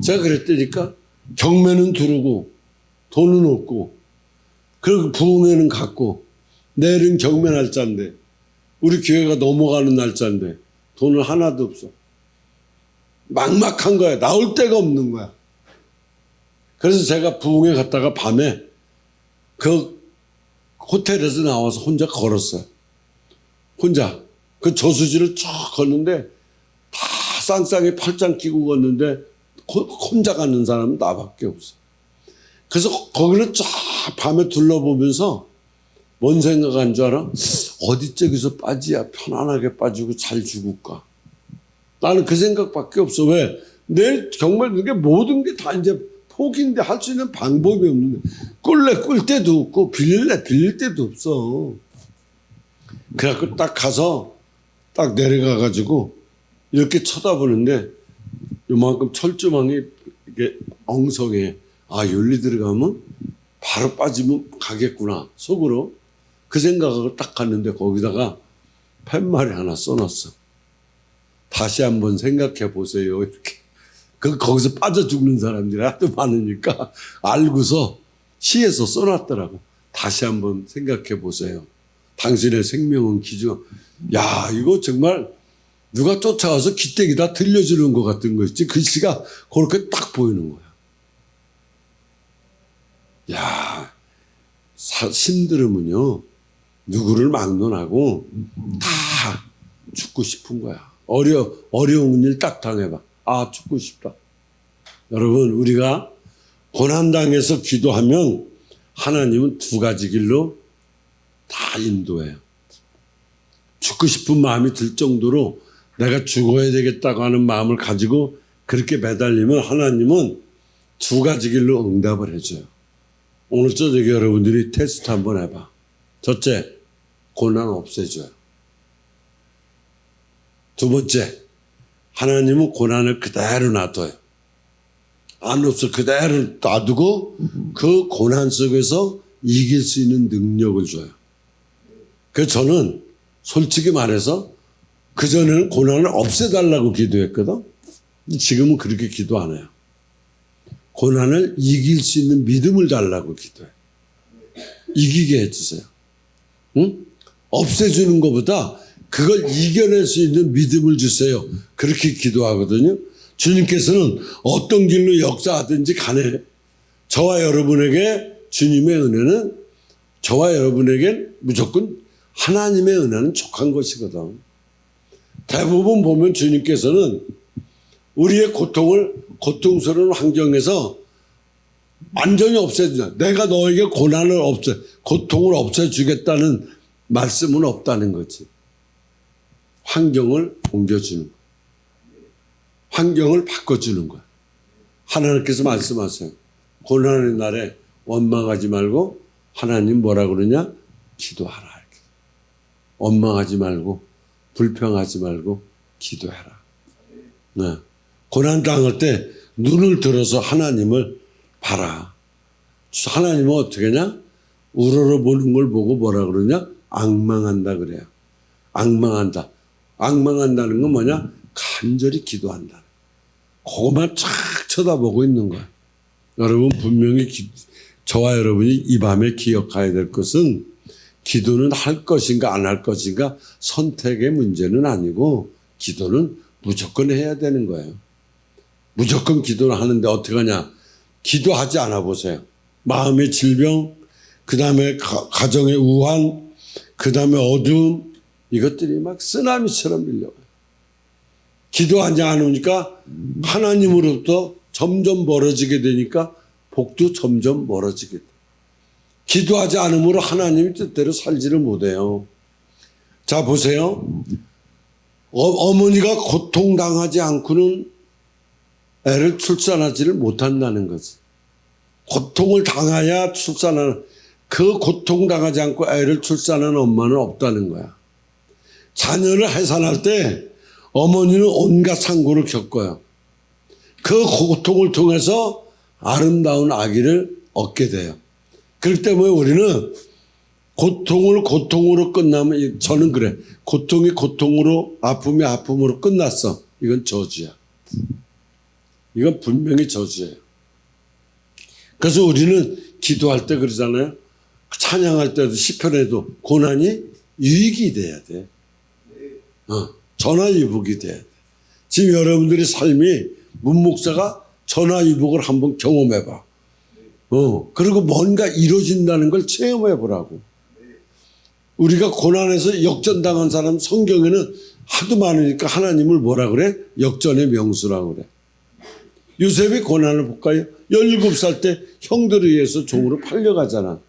제가 그랬다니까. 경매는 두르고 돈은 없고 그리고 부흥회는 갔고 내일은 경매 날짜인데 우리 교회가 넘어가는 날짜인데 돈은 하나도 없어. 막막한 거야. 나올 데가 없는 거야. 그래서 제가 부흥회 갔다가 밤에 그 호텔에서 나와서 혼자 걸었어요. 혼자. 그 저수지를 쭉 걷는데 다 쌍쌍이 팔짱 끼고 걷는데 혼자 가는 사람은 나밖에 없어. 그래서 거기를 쫙 밤에 둘러보면서 뭔 생각한 줄 알아? 어디 쪽에서 빠지야 편안하게 빠지고 잘 죽을까? 나는 그 생각밖에 없어. 왜? 내일 정말 그게 모든 게 다 이제 포기인데 할 수 있는 방법이 없는데 꿀 데도 없고 빌릴 데도 없어. 그래갖고 딱 가서 딱 내려가가지고 이렇게 쳐다보는데 요만큼 철조망이 이게 엉성해. 아, 여기 들어가면 바로 빠지면 가겠구나 속으로 그 생각하고 딱 갔는데 거기다가 팻말이 하나 써놨어. 다시 한번 생각해 보세요. 이렇게. 거기서 빠져 죽는 사람들이 하도 많으니까 알고서 시에서 써놨더라고. 다시 한번 생각해 보세요. 당신의 생명은 기준. 야, 이거 정말 누가 쫓아와서 기대기다 들려주는 것 같은 거 있지. 글씨가 그렇게 딱 보이는 거야. 야, 힘들으면요 누구를 막론하고 다 죽고 싶은 거야. 어려운 일 딱 당해봐. 아, 죽고 싶다. 여러분, 우리가 고난당해서 기도하면 하나님은 두 가지 길로 다 인도해요. 죽고 싶은 마음이 들 정도로 내가 죽어야 되겠다고 하는 마음을 가지고 그렇게 매달리면 하나님은 두 가지 길로 응답을 해줘요. 오늘 저녁에 여러분들이 테스트 한번 해봐. 첫째, 고난 없애줘요. 두 번째, 하나님은 고난을 그대로 놔둬요. 안 없어. 그대로 놔두고 그 고난 속에서 이길 수 있는 능력을 줘요. 그래서 저는 솔직히 말해서 그전에는 고난을 없애달라고 기도했거든. 지금은 그렇게 기도 안 해요. 고난을 이길 수 있는 믿음을 달라고 기도해요. 이기게 해주세요. 응? 없애주는 것보다 그걸 이겨낼 수 있는 믿음을 주세요. 그렇게 기도하거든요. 주님께서는 어떤 길로 역사하든지 간에 저와 여러분에게 주님의 은혜는 저와 여러분에게 무조건 하나님의 은혜는 족한 것이거든. 대부분 보면 주님께서는 우리의 고통스러운 환경에서 완전히 없애주자. 내가 너에게 고통을 없애주겠다는 말씀은 없다는 거지. 환경을 옮겨주는 거야. 환경을 바꿔주는 거야. 하나님께서 말씀하세요. 고난의 날에 원망하지 말고 하나님 뭐라 그러냐? 기도하라. 이렇게. 원망하지 말고 불평하지 말고 기도해라. 네. 고난 당할 때 눈을 들어서 하나님을 봐라. 하나님은 어떻게 하냐? 우러러보는 걸 보고 뭐라 그러냐? 앙망한다 그래요. 앙망한다. 앙망한다는 건 뭐냐? 간절히 기도한다. 그것만 쫙 쳐다보고 있는 거야. 여러분 분명히 저와 여러분이 이 밤에 기억해야 될 것은 기도는 할 것인가 안 할 것인가 선택의 문제는 아니고 기도는 무조건 해야 되는 거예요. 무조건 기도를 하는데 어떻게 하냐? 기도하지 않아 보세요. 마음의 질병, 그 다음에 가정의 우환, 그 다음에 어두움, 이것들이 막 쓰나미처럼 밀려와요. 기도하지 않으니까 하나님으로부터 점점 멀어지게 되니까 복도 점점 멀어지게 돼. 기도하지 않으므로 하나님이 뜻대로 살지를 못해요. 자, 보세요. 어머니가 고통당하지 않고는 애를 출산하지를 못한다는 거지. 고통을 당해야 출산하는, 그 고통당하지 않고 애를 출산하는 엄마는 없다는 거야. 자녀를 해산할 때 어머니는 온갖 상고를 겪어요. 그 고통을 통해서 아름다운 아기를 얻게 돼요. 그렇기 때문에 우리는 고통을 고통으로 끝나면, 저는 그래. 고통이 고통으로, 아픔이 아픔으로 끝났어. 이건 저주야. 이건 분명히 저주예요. 그래서 우리는 기도할 때 그러잖아요. 찬양할 때도 시편에도 고난이 유익이 돼야 돼. 전화위복이 돼야 돼. 지금 여러분들의 삶이 문목사가 전화위복을 한번 경험해봐. 그리고 뭔가 이루어진다는 걸 체험해보라고. 우리가 고난에서 역전당한 사람 성경에는 하도 많으니까 하나님을 뭐라 그래? 역전의 명수라고 그래. 요셉이 고난을 볼까요? 17살 때 형들에 의해서 종으로 팔려가잖아.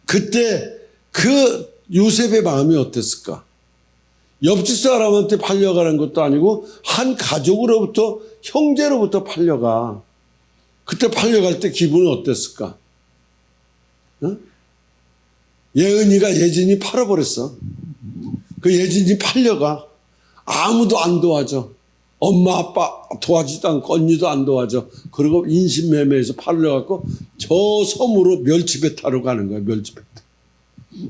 그때 그 요셉의 마음이 어땠을까? 옆집 사람한테 팔려가는 것도 아니고 한 가족으로부터 형제로부터 팔려가. 그때 팔려갈 때 기분은 어땠을까? 예은이가 예진이 팔아버렸어. 그 예진이 팔려가. 아무도 안 도와줘. 엄마 아빠 도와주지도 않고 언니도 안 도와줘. 그리고 인신매매해서 팔려갖고 저 섬으로 멸치배 타러 가는 거야. 멸치배 타.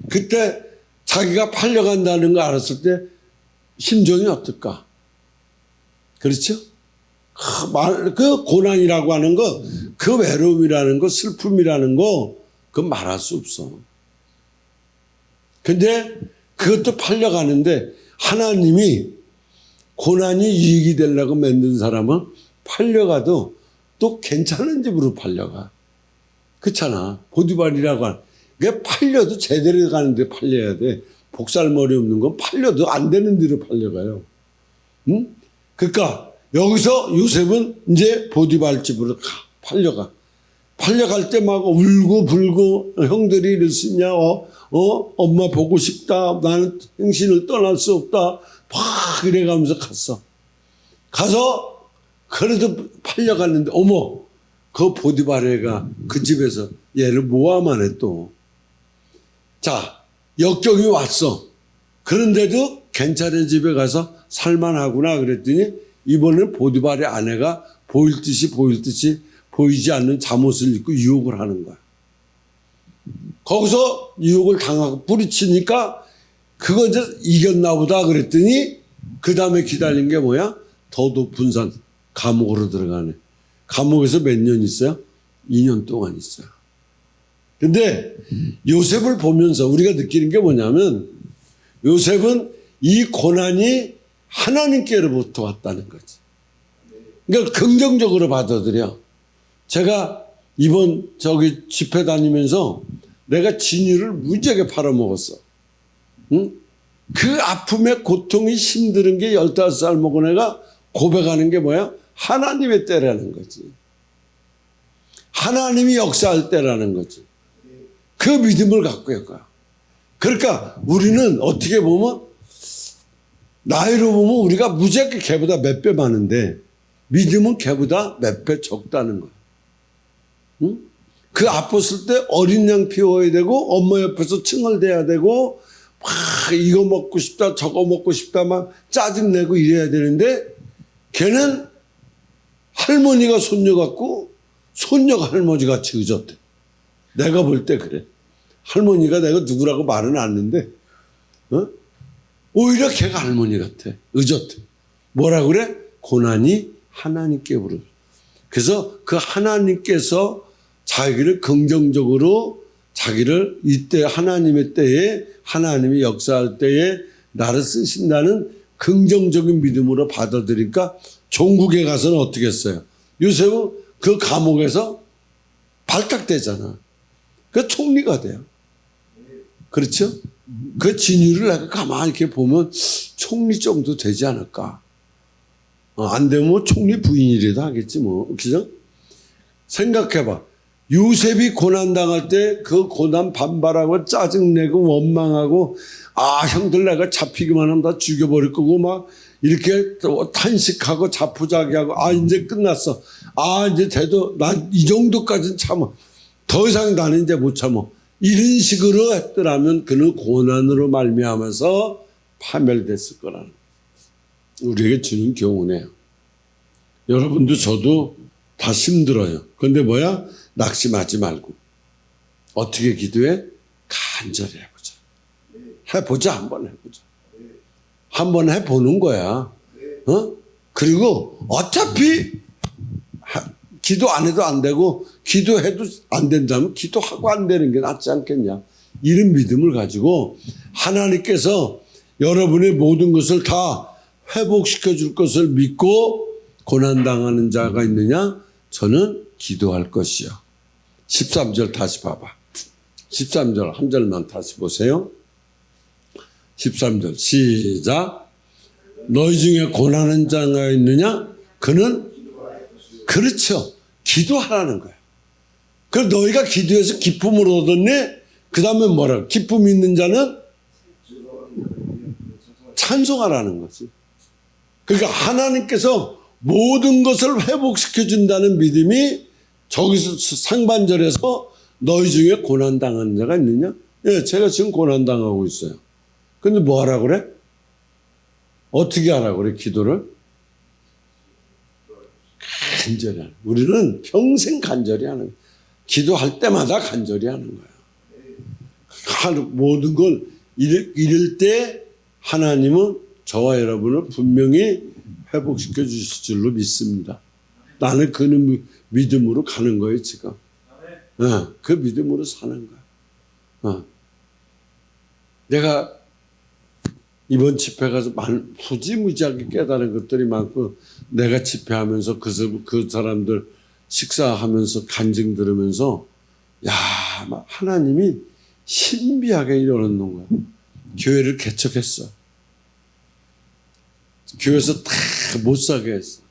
그때 자기가 팔려간다는 거 알았을 때 심정이 어떨까? 그렇죠? 그 고난이라고 하는 거, 그 외로움이라는 거, 슬픔이라는 거, 그건 말할 수 없어. 근데 그것도 팔려가는데 하나님이 고난이 유익이 되려고 만든 사람은 팔려가도 또 괜찮은 집으로 팔려가. 그렇잖아. 보디발이라고 하는. 그게 팔려도 제대로 가는데 팔려야 돼. 복살머리 없는 건 팔려도 안 되는 데로 팔려가요. 응? 그러니까 여기서 요셉은 이제 보디발 집으로 팔려가. 팔려갈 때 막 울고 불고 형들이 이럴 수 있냐. 엄마 보고 싶다. 나는 당신을 떠날 수 없다. 막 이래가면서 갔어. 가서 그래도 팔려갔는데 어머 그 보디발애가 그 집에서 얘를 모함하네 또. 자 역경이 왔어. 그런데도 괜찮은 집에 가서 살만하구나 그랬더니 이번엔 보디발의 아내가 보일 듯이 보이지 않는 잠옷을 입고 유혹을 하는 거야. 거기서 유혹을 당하고 뿌리치니까 그거 이제 이겼나 보다 그랬더니 그 다음에 기다린 게 뭐야? 더 높은 산 감옥으로 들어가네. 감옥에서 몇 년 있어요? 2년 동안 있어요. 근데 요셉을 보면서 우리가 느끼는 게 뭐냐면 요셉은 이 고난이 하나님께로부터 왔다는 거지. 그러니까 긍정적으로 받아들여. 제가 이번 집회 다니면서 내가 진유를 무지하게 팔아먹었어. 응? 그 아픔의 고통이 힘든 게 15살 먹은 애가 고백하는 게 뭐야? 하나님의 때라는 거지. 하나님이 역사할 때라는 거지. 그 믿음을 갖고 있고요. 그러니까 우리는 어떻게 보면 나이로 보면 우리가 무지하게 걔보다 몇 배 많은데 믿음은 걔보다 몇 배 적다는 거야. 응? 그 아팠을 때 어린 양 피워야 되고 엄마 옆에서 칭얼대야 되고 막 이거 먹고 싶다 저거 먹고 싶다 막 짜증내고 이래야 되는데 걔는 할머니가 손녀 같고 손녀가 할머니 같이 의젓해. 내가 볼 때 그래. 할머니가 내가 누구라고 말은 않는데 오히려 걔가 할머니 같아. 의젓해. 뭐라 그래? 고난이 하나님께 부르. 그래서 그 하나님께서 자기를 긍정적으로 자기를 이때 하나님의 때에 하나님이 역사할 때에 나를 쓰신다는 긍정적인 믿음으로 받아들이니까 종국에 가서는 어떻게 했어요? 요셉은 그 감옥에서 발탁되잖아. 그 총리가 돼요. 그렇죠? 그 진유를 내가 가만히 이렇게 보면 총리 정도 되지 않을까. 안 되면 뭐 총리 부인이라도 하겠지 뭐. 그죠? 생각해봐. 요셉이 고난당할 때 그 고난 반발하고 짜증내고 원망하고 형들 내가 잡히기만 하면 다 죽여버릴 거고 막 이렇게 탄식하고 자포자기하고 이제 끝났어. 이제 돼도 난 이 정도까지는 참아. 더 이상 나는 이제 못 참아. 이런 식으로 했더라면 그는 고난으로 말미암아서 파멸됐을 거라는 우리에게 주는 교훈이에요. 여러분도 저도 다 힘들어요. 그런데 뭐야? 낙심하지 말고 어떻게 기도해? 간절히 해보자. 해보자. 한번 해보자. 한번 해보는 거야. 그리고 어차피 기도 안 해도 안 되고 기도해도 안 된다면 기도하고 안 되는 게 낫지 않겠냐. 이런 믿음을 가지고 하나님께서 여러분의 모든 것을 다 회복시켜 줄 것을 믿고 고난당하는 자가 있느냐? 저는 기도할 것이요. 13절 다시 봐봐. 13절 한 절만 다시 보세요. 13절 시작. 너희 중에 고난하는 자가 있느냐? 그는 그렇죠. 기도하라는 거야. 그럼 너희가 기도해서 기쁨을 얻었네? 그 다음에 뭐라? 기쁨이 있는 자는 찬송하라는 거지. 그러니까 하나님께서 모든 것을 회복시켜 준다는 믿음이 저기서 상반절에서 너희 중에 고난당하는 자가 있느냐? 예, 제가 지금 고난당하고 있어요. 근데 뭐 하라고 그래? 어떻게 하라고 그래, 기도를? 간절히 하는 거야. 우리는 평생 간절히 하는 거야. 기도할 때마다 간절히 하는 거야. 모든 걸 이럴 때 하나님은 저와 여러분을 분명히 회복시켜 주실 줄로 믿습니다. 나는 그 믿음으로 가는 거예요, 지금. 그 믿음으로 사는 거야. 내가 이번 집회 가서 무지무지하게 깨달은 것들이 많고, 내가 집회하면서 그 사람들 식사하면서 간증 들으면서, 막 하나님이 신비하게 이러는 거야. 교회를 개척했어. 교회에서 다 못 사게 했어.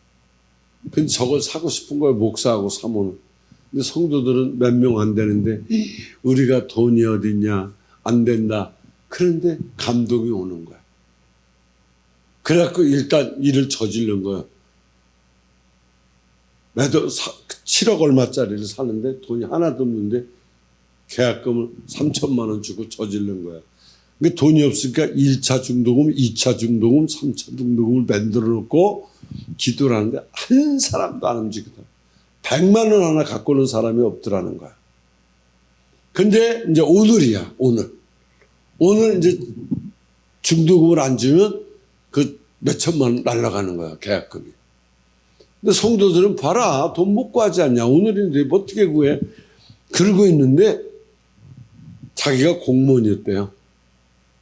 근데 저걸 사고 싶은 거야, 목사하고 사모는. 근데 성도들은 몇 명 안 되는데, 우리가 돈이 어딨냐, 안 된다. 그런데 감동이 오는 거야. 그래갖고 일단 일을 저지른 거야. 매도 7억 얼마짜리를 사는데 돈이 하나도 없는데 계약금을 3천만 원 주고 저지른 거야. 근데 돈이 없으니까 1차 중도금, 2차 중도금, 3차 중도금을 만들어 놓고 기도를 하는데 한 사람도 안 움직이더라. 100만 원 하나 갖고 오는 사람이 없더라는 거야. 근데 이제 오늘이야, 오늘. 오늘 이제 중도금을 안 주면 그 몇천만 원 날아가는 거야, 계약금이. 근데 성도들은 봐라, 돈 못 구하지 않냐. 오늘인데 어떻게 구해? 그러고 있는데 자기가 공무원이었대요.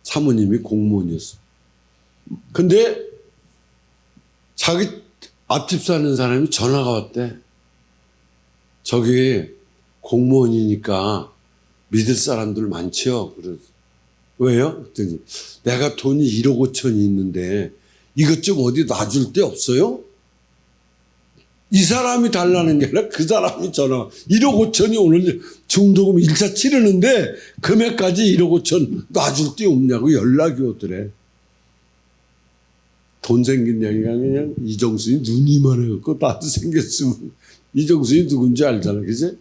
사모님이 공무원이었어. 근데 자기 앞집 사는 사람이 전화가 왔대. 저기 공무원이니까 믿을 사람들 많지요. 그래서 왜요? 그랬더니 내가 돈이 1억 5천이 있는데 이것 좀 어디 놔줄 데 없어요? 이 사람이 달라는 게 아니라 그 사람이 전화. 1억 5천이 오늘 중도금 1차 치르는데 금액까지 1억 5천 놔줄 데 없냐고 연락이 오더래. 돈 생긴 양이가 그냥 이정순이 눈이 이만해갖고 나도 생겼으면 이정순이 누군지 알잖아. 그지?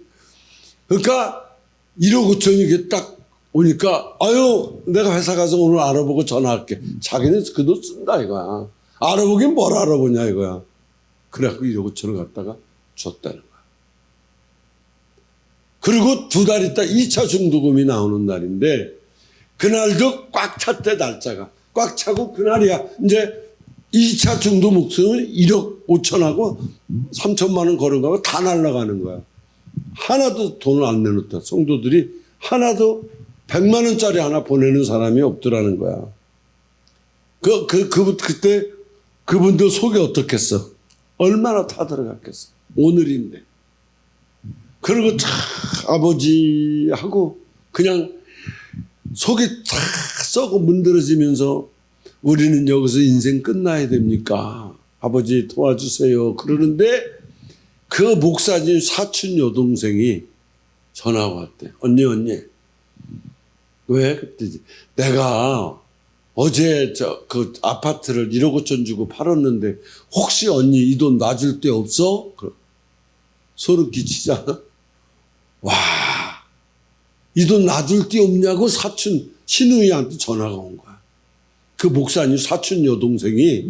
그러니까 1억 5천이 이게 딱 오니까 아유 내가 회사 가서 오늘 알아보고 전화할게. 자기는 그 돈 쓴다 이거야. 알아보긴 뭘 알아보냐 이거야. 그래갖고 1억 5천을 갖다가 줬다는 거야. 그리고 2달 있다 2차 중도금이 나오는 날인데 그날도 꽉 찼대 날짜가. 꽉 차고 그날이야. 이제 2차 중도 목숨은 1억 5천하고 3천만 원 걸은 거하고 다 날아가는 거야. 하나도 돈을 안 내놓다. 성도들이 하나도 100만 원짜리 하나 보내는 사람이 없더라는 거야. 그때 그분들 속이 어떻겠어? 얼마나 다 들어갔겠어. 오늘인데. 그리고 참 아버지하고 그냥 속이 탁 썩어 문드러지면서 우리는 여기서 인생 끝나야 됩니까? 아버지 도와주세요. 그러는데 그 목사님 사촌 여동생이 전화가 왔대. 언니. 왜? 그때 내가 어제 그 아파트를 1억 5천 주고 팔았는데 혹시 언니 이 돈 놔줄 데 없어? 소름 끼치잖아. 와, 이 돈 놔줄 데 없냐고 사촌 신우이한테 전화가 온 거야. 그 목사님 사촌 여동생이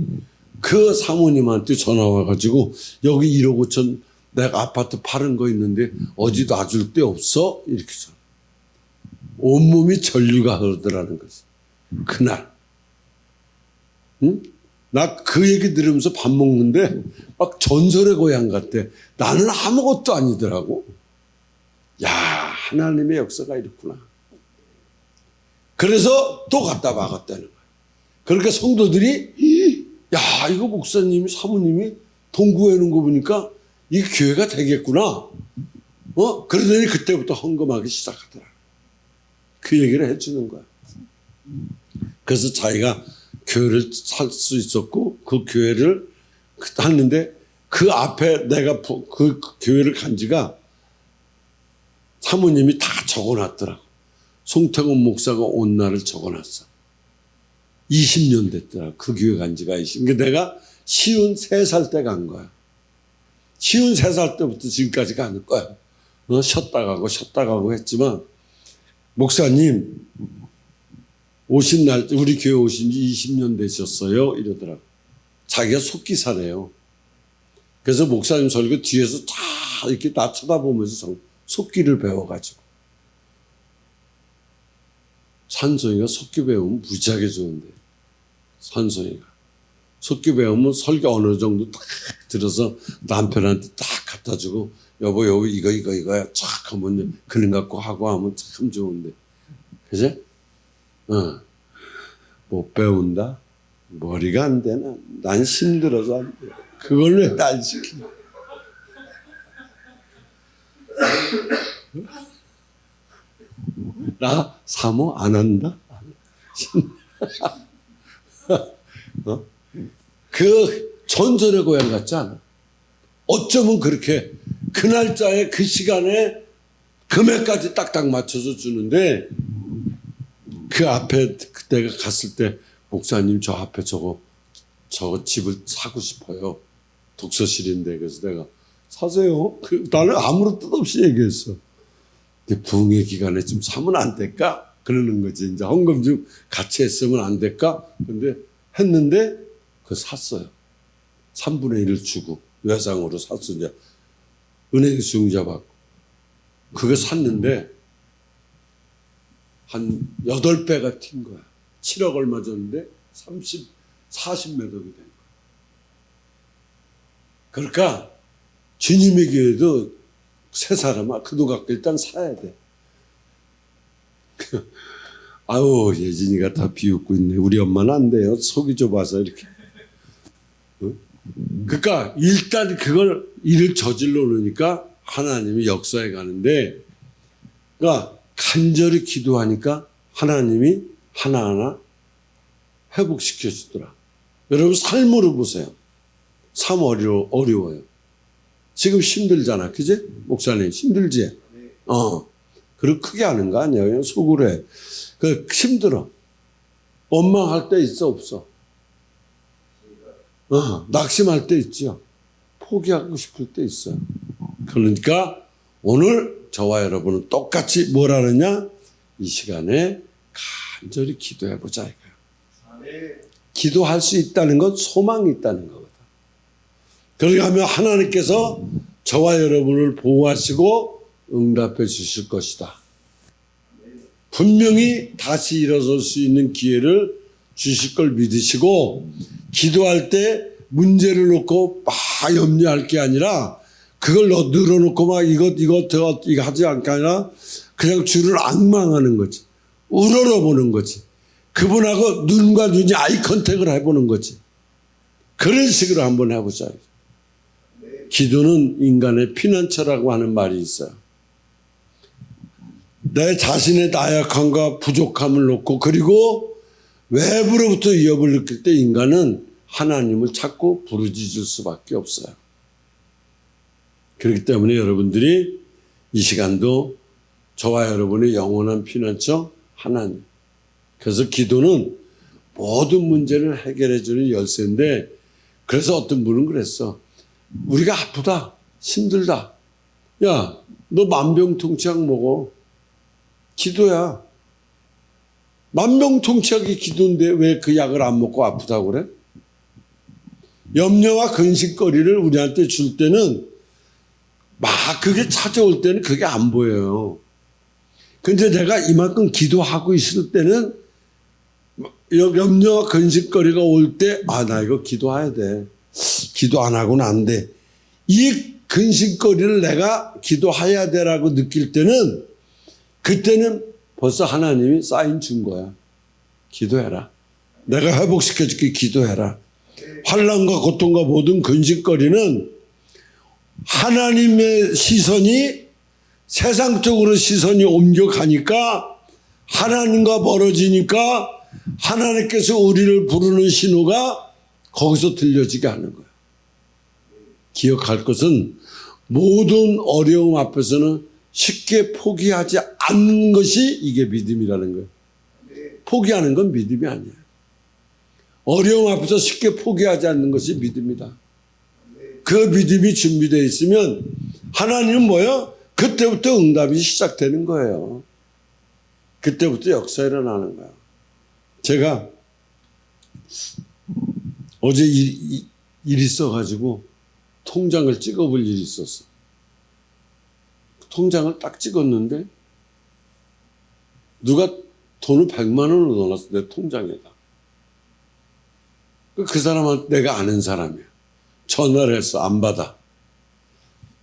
그 사모님한테 전화 와가지고 여기 1억 5천 내가 아파트 팔은 거 있는데 어디 놔줄 데 없어? 이렇게 전화. 온몸이 전류가 흐르더라는 거지. 그날. 응? 나 그 얘기 들으면서 밥 먹는데 막 전설의 고향 같아. 나는 아무것도 아니더라고. 야, 하나님의 역사가 이렇구나. 그래서 또 갖다 박았다는 거야. 그러니까 성도들이 야, 이거 목사님이 사모님이 돈 구해놓은 거 보니까 이 교회가 되겠구나. 그러더니 그때부터 헌금하기 시작하더라. 그 얘기를 해주는 거야. 그래서 자기가 교회를 살 수 있었고 그 교회를 하는데 그 앞에 내가 그 교회를 간 지가 사모님이 다 적어놨더라고. 송태곤 목사가 온 날을 적어놨어. 20년 됐더라. 그 교회 간 지가 20년. 그러니까 내가 53살 때 간 거야. 53살 때부터 지금까지 가는 거야. 쉬었다 가고 했지만 목사님 오신 날 우리 교회 오신 지 20년 되셨어요 이러더라고. 자기가 속기사래요. 그래서 목사님 설교 뒤에서 다 이렇게 나 쳐다보면서 속기를 배워가지고 산소이가 속기 배우면 무지하게 좋은데 산소이가 속기 배우면 설교 어느 정도 딱 들어서 남편한테 딱 갖다 주고 여보 이거야 촥 하면 그림 갖고 하고 하면 참 좋은데 그지? 못 배운다? 머리가 안 되나? 난 힘들어서 안 돼. 그걸 왜 날 시키냐? 나 사모 안 한다? 그 전설의 고향 같지 않아? 어쩌면 그렇게 그 날짜에 그 시간에 금액까지 딱딱 맞춰서 주는데 그 앞에 그때가 갔을 때 목사님 저 앞에 저거 집을 사고 싶어요. 독서실인데 그래서 내가 사세요. 나는 아무런 뜻 없이 얘기했어. 근데 부흥의 기간에 좀 사면 안 될까? 그러는 거지. 이제 헌금 좀 같이 했으면 안 될까? 근데 했는데 그거 샀어요. 3분의 1을 주고 외상으로 샀어. 이제 은행 수용자 받고 그거 샀는데 한 8배가 튄 거야. 7억 얼마 줬는데 40몇 억이 된 거야. 그러니까 주님의 교회도 세 사람아 그 돈 갖고 일단 사야 돼. 아유 예진이가 다 비웃고 있네. 우리 엄마는 안 돼요. 속이 좁아서 이렇게. 그러니까 일단 그걸 일을 저질러 놓으니까 하나님이 역사에 가는데 그러니까 간절히 기도하니까 하나님이 하나하나 회복시켜 주더라. 여러분 삶으로 보세요. 참 어려워요. 지금 힘들잖아. 그지? 목사님 힘들지? 그리고 크게 하는 거 아니야. 그냥 속으로 해. 힘들어. 원망할 때 있어 없어? 낙심할 때 있죠. 포기하고 싶을 때 있어요. 그러니까 오늘 저와 여러분은 똑같이 뭘 하느냐? 이 시간에 간절히 기도해보자 이거예요. 기도할 수 있다는 건 소망이 있다는 거거든. 그렇게 하면 하나님께서 저와 여러분을 보호하시고 응답해 주실 것이다. 분명히 다시 일어설 수 있는 기회를 주실 걸 믿으시고 기도할 때 문제를 놓고 막 염려할 게 아니라 그걸 늘어놓고 막 이거 하지 않게 아니라 그냥 주를 앙망하는 거지. 우러러보는 거지. 그분하고 눈과 눈이 아이 컨택을 해보는 거지. 그런 식으로 한번 해보자. 기도는 인간의 피난처라고 하는 말이 있어요. 내 자신의 나약함과 부족함을 놓고 그리고 외부로부터 위협을 느낄 때 인간은 하나님을 찾고 부르짖을 수밖에 없어요. 그렇기 때문에 여러분들이 이 시간도 저와 여러분의 영원한 피난처 하나님. 그래서 기도는 모든 문제를 해결해 주는 열쇠인데 그래서 어떤 분은 그랬어. 우리가 아프다. 힘들다. 야, 너 만병통치약 먹어. 기도야. 만병통치약이 기도인데 왜 그 약을 안 먹고 아프다고 그래? 염려와 근심거리를 우리한테 줄 때는 막 그게 찾아올 때는 그게 안 보여요. 근데 내가 이만큼 기도하고 있을 때는 염려와 근심거리가 올 때, 나 이거 기도해야 돼. 기도 안 하고는 안 돼. 이 근심거리를 내가 기도해야 되라고 느낄 때는, 그때는 벌써 하나님이 사인 준 거야. 기도해라. 내가 회복시켜줄게. 기도해라. 환난과 고통과 모든 근심거리는 하나님의 시선이 세상적으로 시선이 옮겨가니까, 하나님과 멀어지니까 하나님께서 우리를 부르는 신호가 거기서 들려지게 하는 거예요. 기억할 것은 모든 어려움 앞에서는 쉽게 포기하지 않는 것이 이게 믿음이라는 거예요. 포기하는 건 믿음이 아니에요. 어려움 앞에서 쉽게 포기하지 않는 것이 믿음이다. 그 믿음이 준비되어 있으면 하나님은 뭐예요? 그때부터 응답이 시작되는 거예요. 그때부터 역사 일어나는 거예요. 제가 어제 일이 있어가지고 통장을 찍어볼 일이 있었어. 통장을 딱 찍었는데 누가 돈을 100만 원을 넣어놨어. 내 통장에다. 그 사람한테 내가 아는 사람이야. 전화를 했어. 안 받아.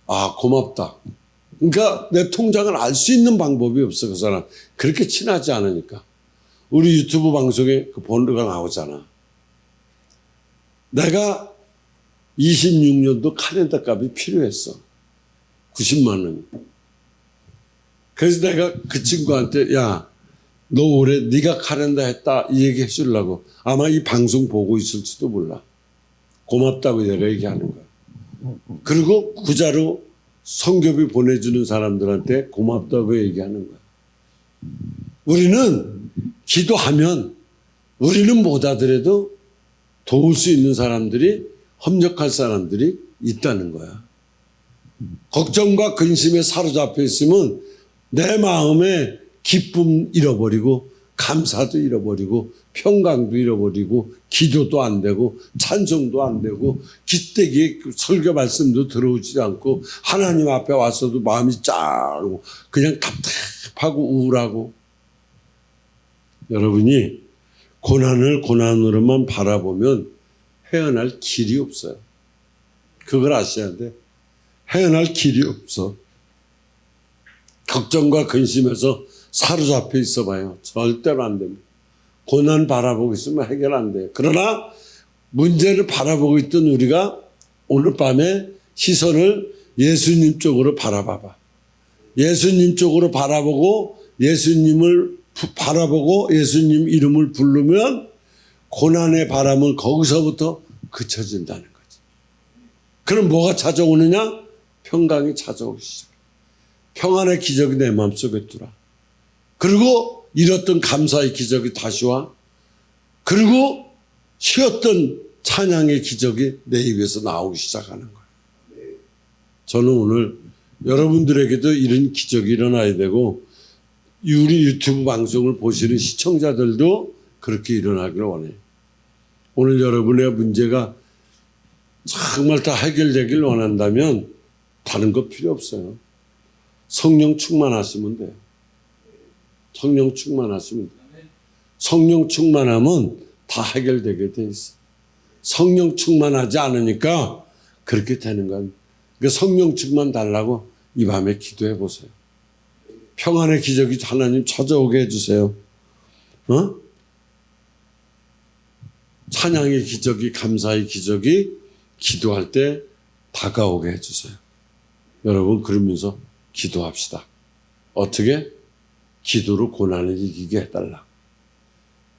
고맙다. 그러니까 내 통장을 알 수 있는 방법이 없어. 그 사람. 그렇게 친하지 않으니까. 우리 유튜브 방송에 그 번호가 나오잖아. 내가 26년도 카렌더 값이 필요했어. 90만 원. 그래서 내가 그 친구한테 야, 너 올해 네가 카렌더 했다 이 얘기 해주려고. 아마 이 방송 보고 있을지도 몰라. 고맙다고 내가 얘기하는 거야. 그리고 구자로 성교비 보내주는 사람들한테 고맙다고 얘기하는 거야. 우리는 기도하면 우리는 못 하더라도 도울 수 있는 사람들이, 협력할 사람들이 있다는 거야. 걱정과 근심에 사로잡혀 있으면 내 마음에 기쁨 잃어버리고 감사도 잃어버리고 평강도 잃어버리고 기도도 안 되고 찬송도 안 되고 기대기에 설교 말씀도 들어오지 않고 하나님 앞에 와서도 마음이 짜고 그냥 답답하고 우울하고. 여러분이 고난을 고난으로만 바라보면 헤어날 길이 없어요. 그걸 아셔야 돼. 헤어날 길이 없어. 걱정과 근심에서 사로잡혀 있어봐요. 절대로 안 됩니다. 고난 바라보고 있으면 해결 안 돼요. 그러나 문제를 바라보고 있던 우리가 오늘 밤에 시선을 예수님 쪽으로 바라봐봐. 예수님 쪽으로 바라보고 예수님을 바라보고 예수님 이름을 부르면 고난의 바람은 거기서부터 그쳐진다는 거지. 그럼 뭐가 찾아오느냐? 평강이 찾아오기 시작해. 평안의 기적이 내 마음속에 들어와. 그리고 잃었던 감사의 기적이 다시 와. 그리고 쉬었던 찬양의 기적이 내 입에서 나오기 시작하는 거예요. 저는 오늘 여러분들에게도 이런 기적이 일어나야 되고 우리 유튜브 방송을 보시는 시청자들도 그렇게 일어나기를 원해요. 오늘 여러분의 문제가 정말 다 해결되길 원한다면 다른 거 필요 없어요. 성령 충만하시면 돼요. 성령 충만하시면 돼요. 성령 충만하면 다 해결되게 돼 있어. 성령 충만하지 않으니까 그렇게 되는 건. 그러니까 성령 충만 달라고 이 밤에 기도해 보세요. 평안의 기적이 하나님 찾아오게 해주세요. 찬양의 기적이, 감사의 기적이 기도할 때 다가오게 해주세요. 여러분 그러면서 기도합시다. 어떻게? 기도로 고난을 이기게 해달라.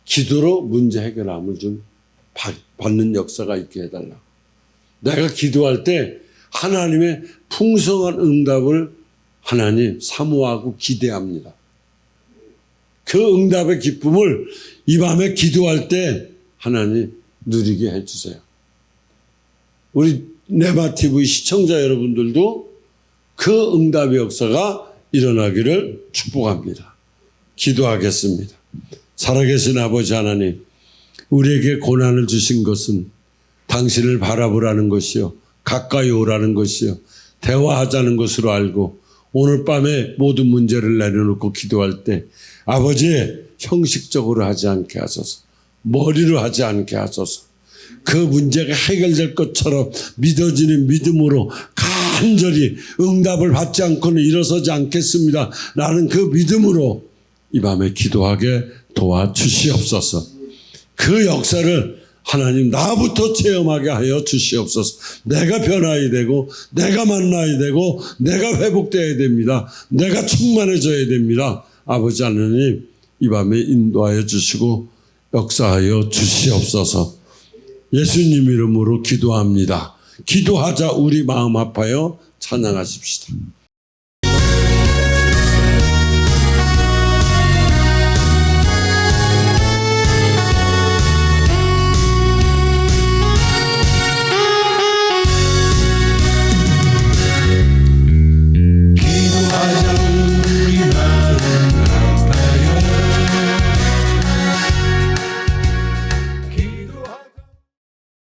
기도로 문제 해결함을 좀 받는 역사가 있게 해달라. 내가 기도할 때 하나님의 풍성한 응답을 하나님 사모하고 기대합니다. 그 응답의 기쁨을 이 밤에 기도할 때 하나님 누리게 해주세요. 우리 네마TV 시청자 여러분들도 그 응답의 역사가 일어나기를 축복합니다. 기도하겠습니다. 살아계신 아버지 하나님, 우리에게 고난을 주신 것은 당신을 바라보라는 것이요, 가까이 오라는 것이요, 대화하자는 것으로 알고 오늘 밤에 모든 문제를 내려놓고 기도할 때 아버지 형식적으로 하지 않게 하소서. 머리로 하지 않게 하소서. 그 문제가 해결될 것처럼 믿어지는 믿음으로 간절히 응답을 받지 않고는 일어서지 않겠습니다 라는 그 믿음으로 이 밤에 기도하게 도와주시옵소서. 그 역사를 하나님 나부터 체험하게 하여 주시옵소서. 내가 변화해야 되고 내가 만나야 되고 내가 회복되어야 됩니다. 내가 충만해져야 됩니다. 아버지 하나님 이 밤에 인도하여 주시고 역사하여 주시옵소서. 예수님 이름으로 기도합니다. 기도하자 우리 마음 아파요 찬양하십시다.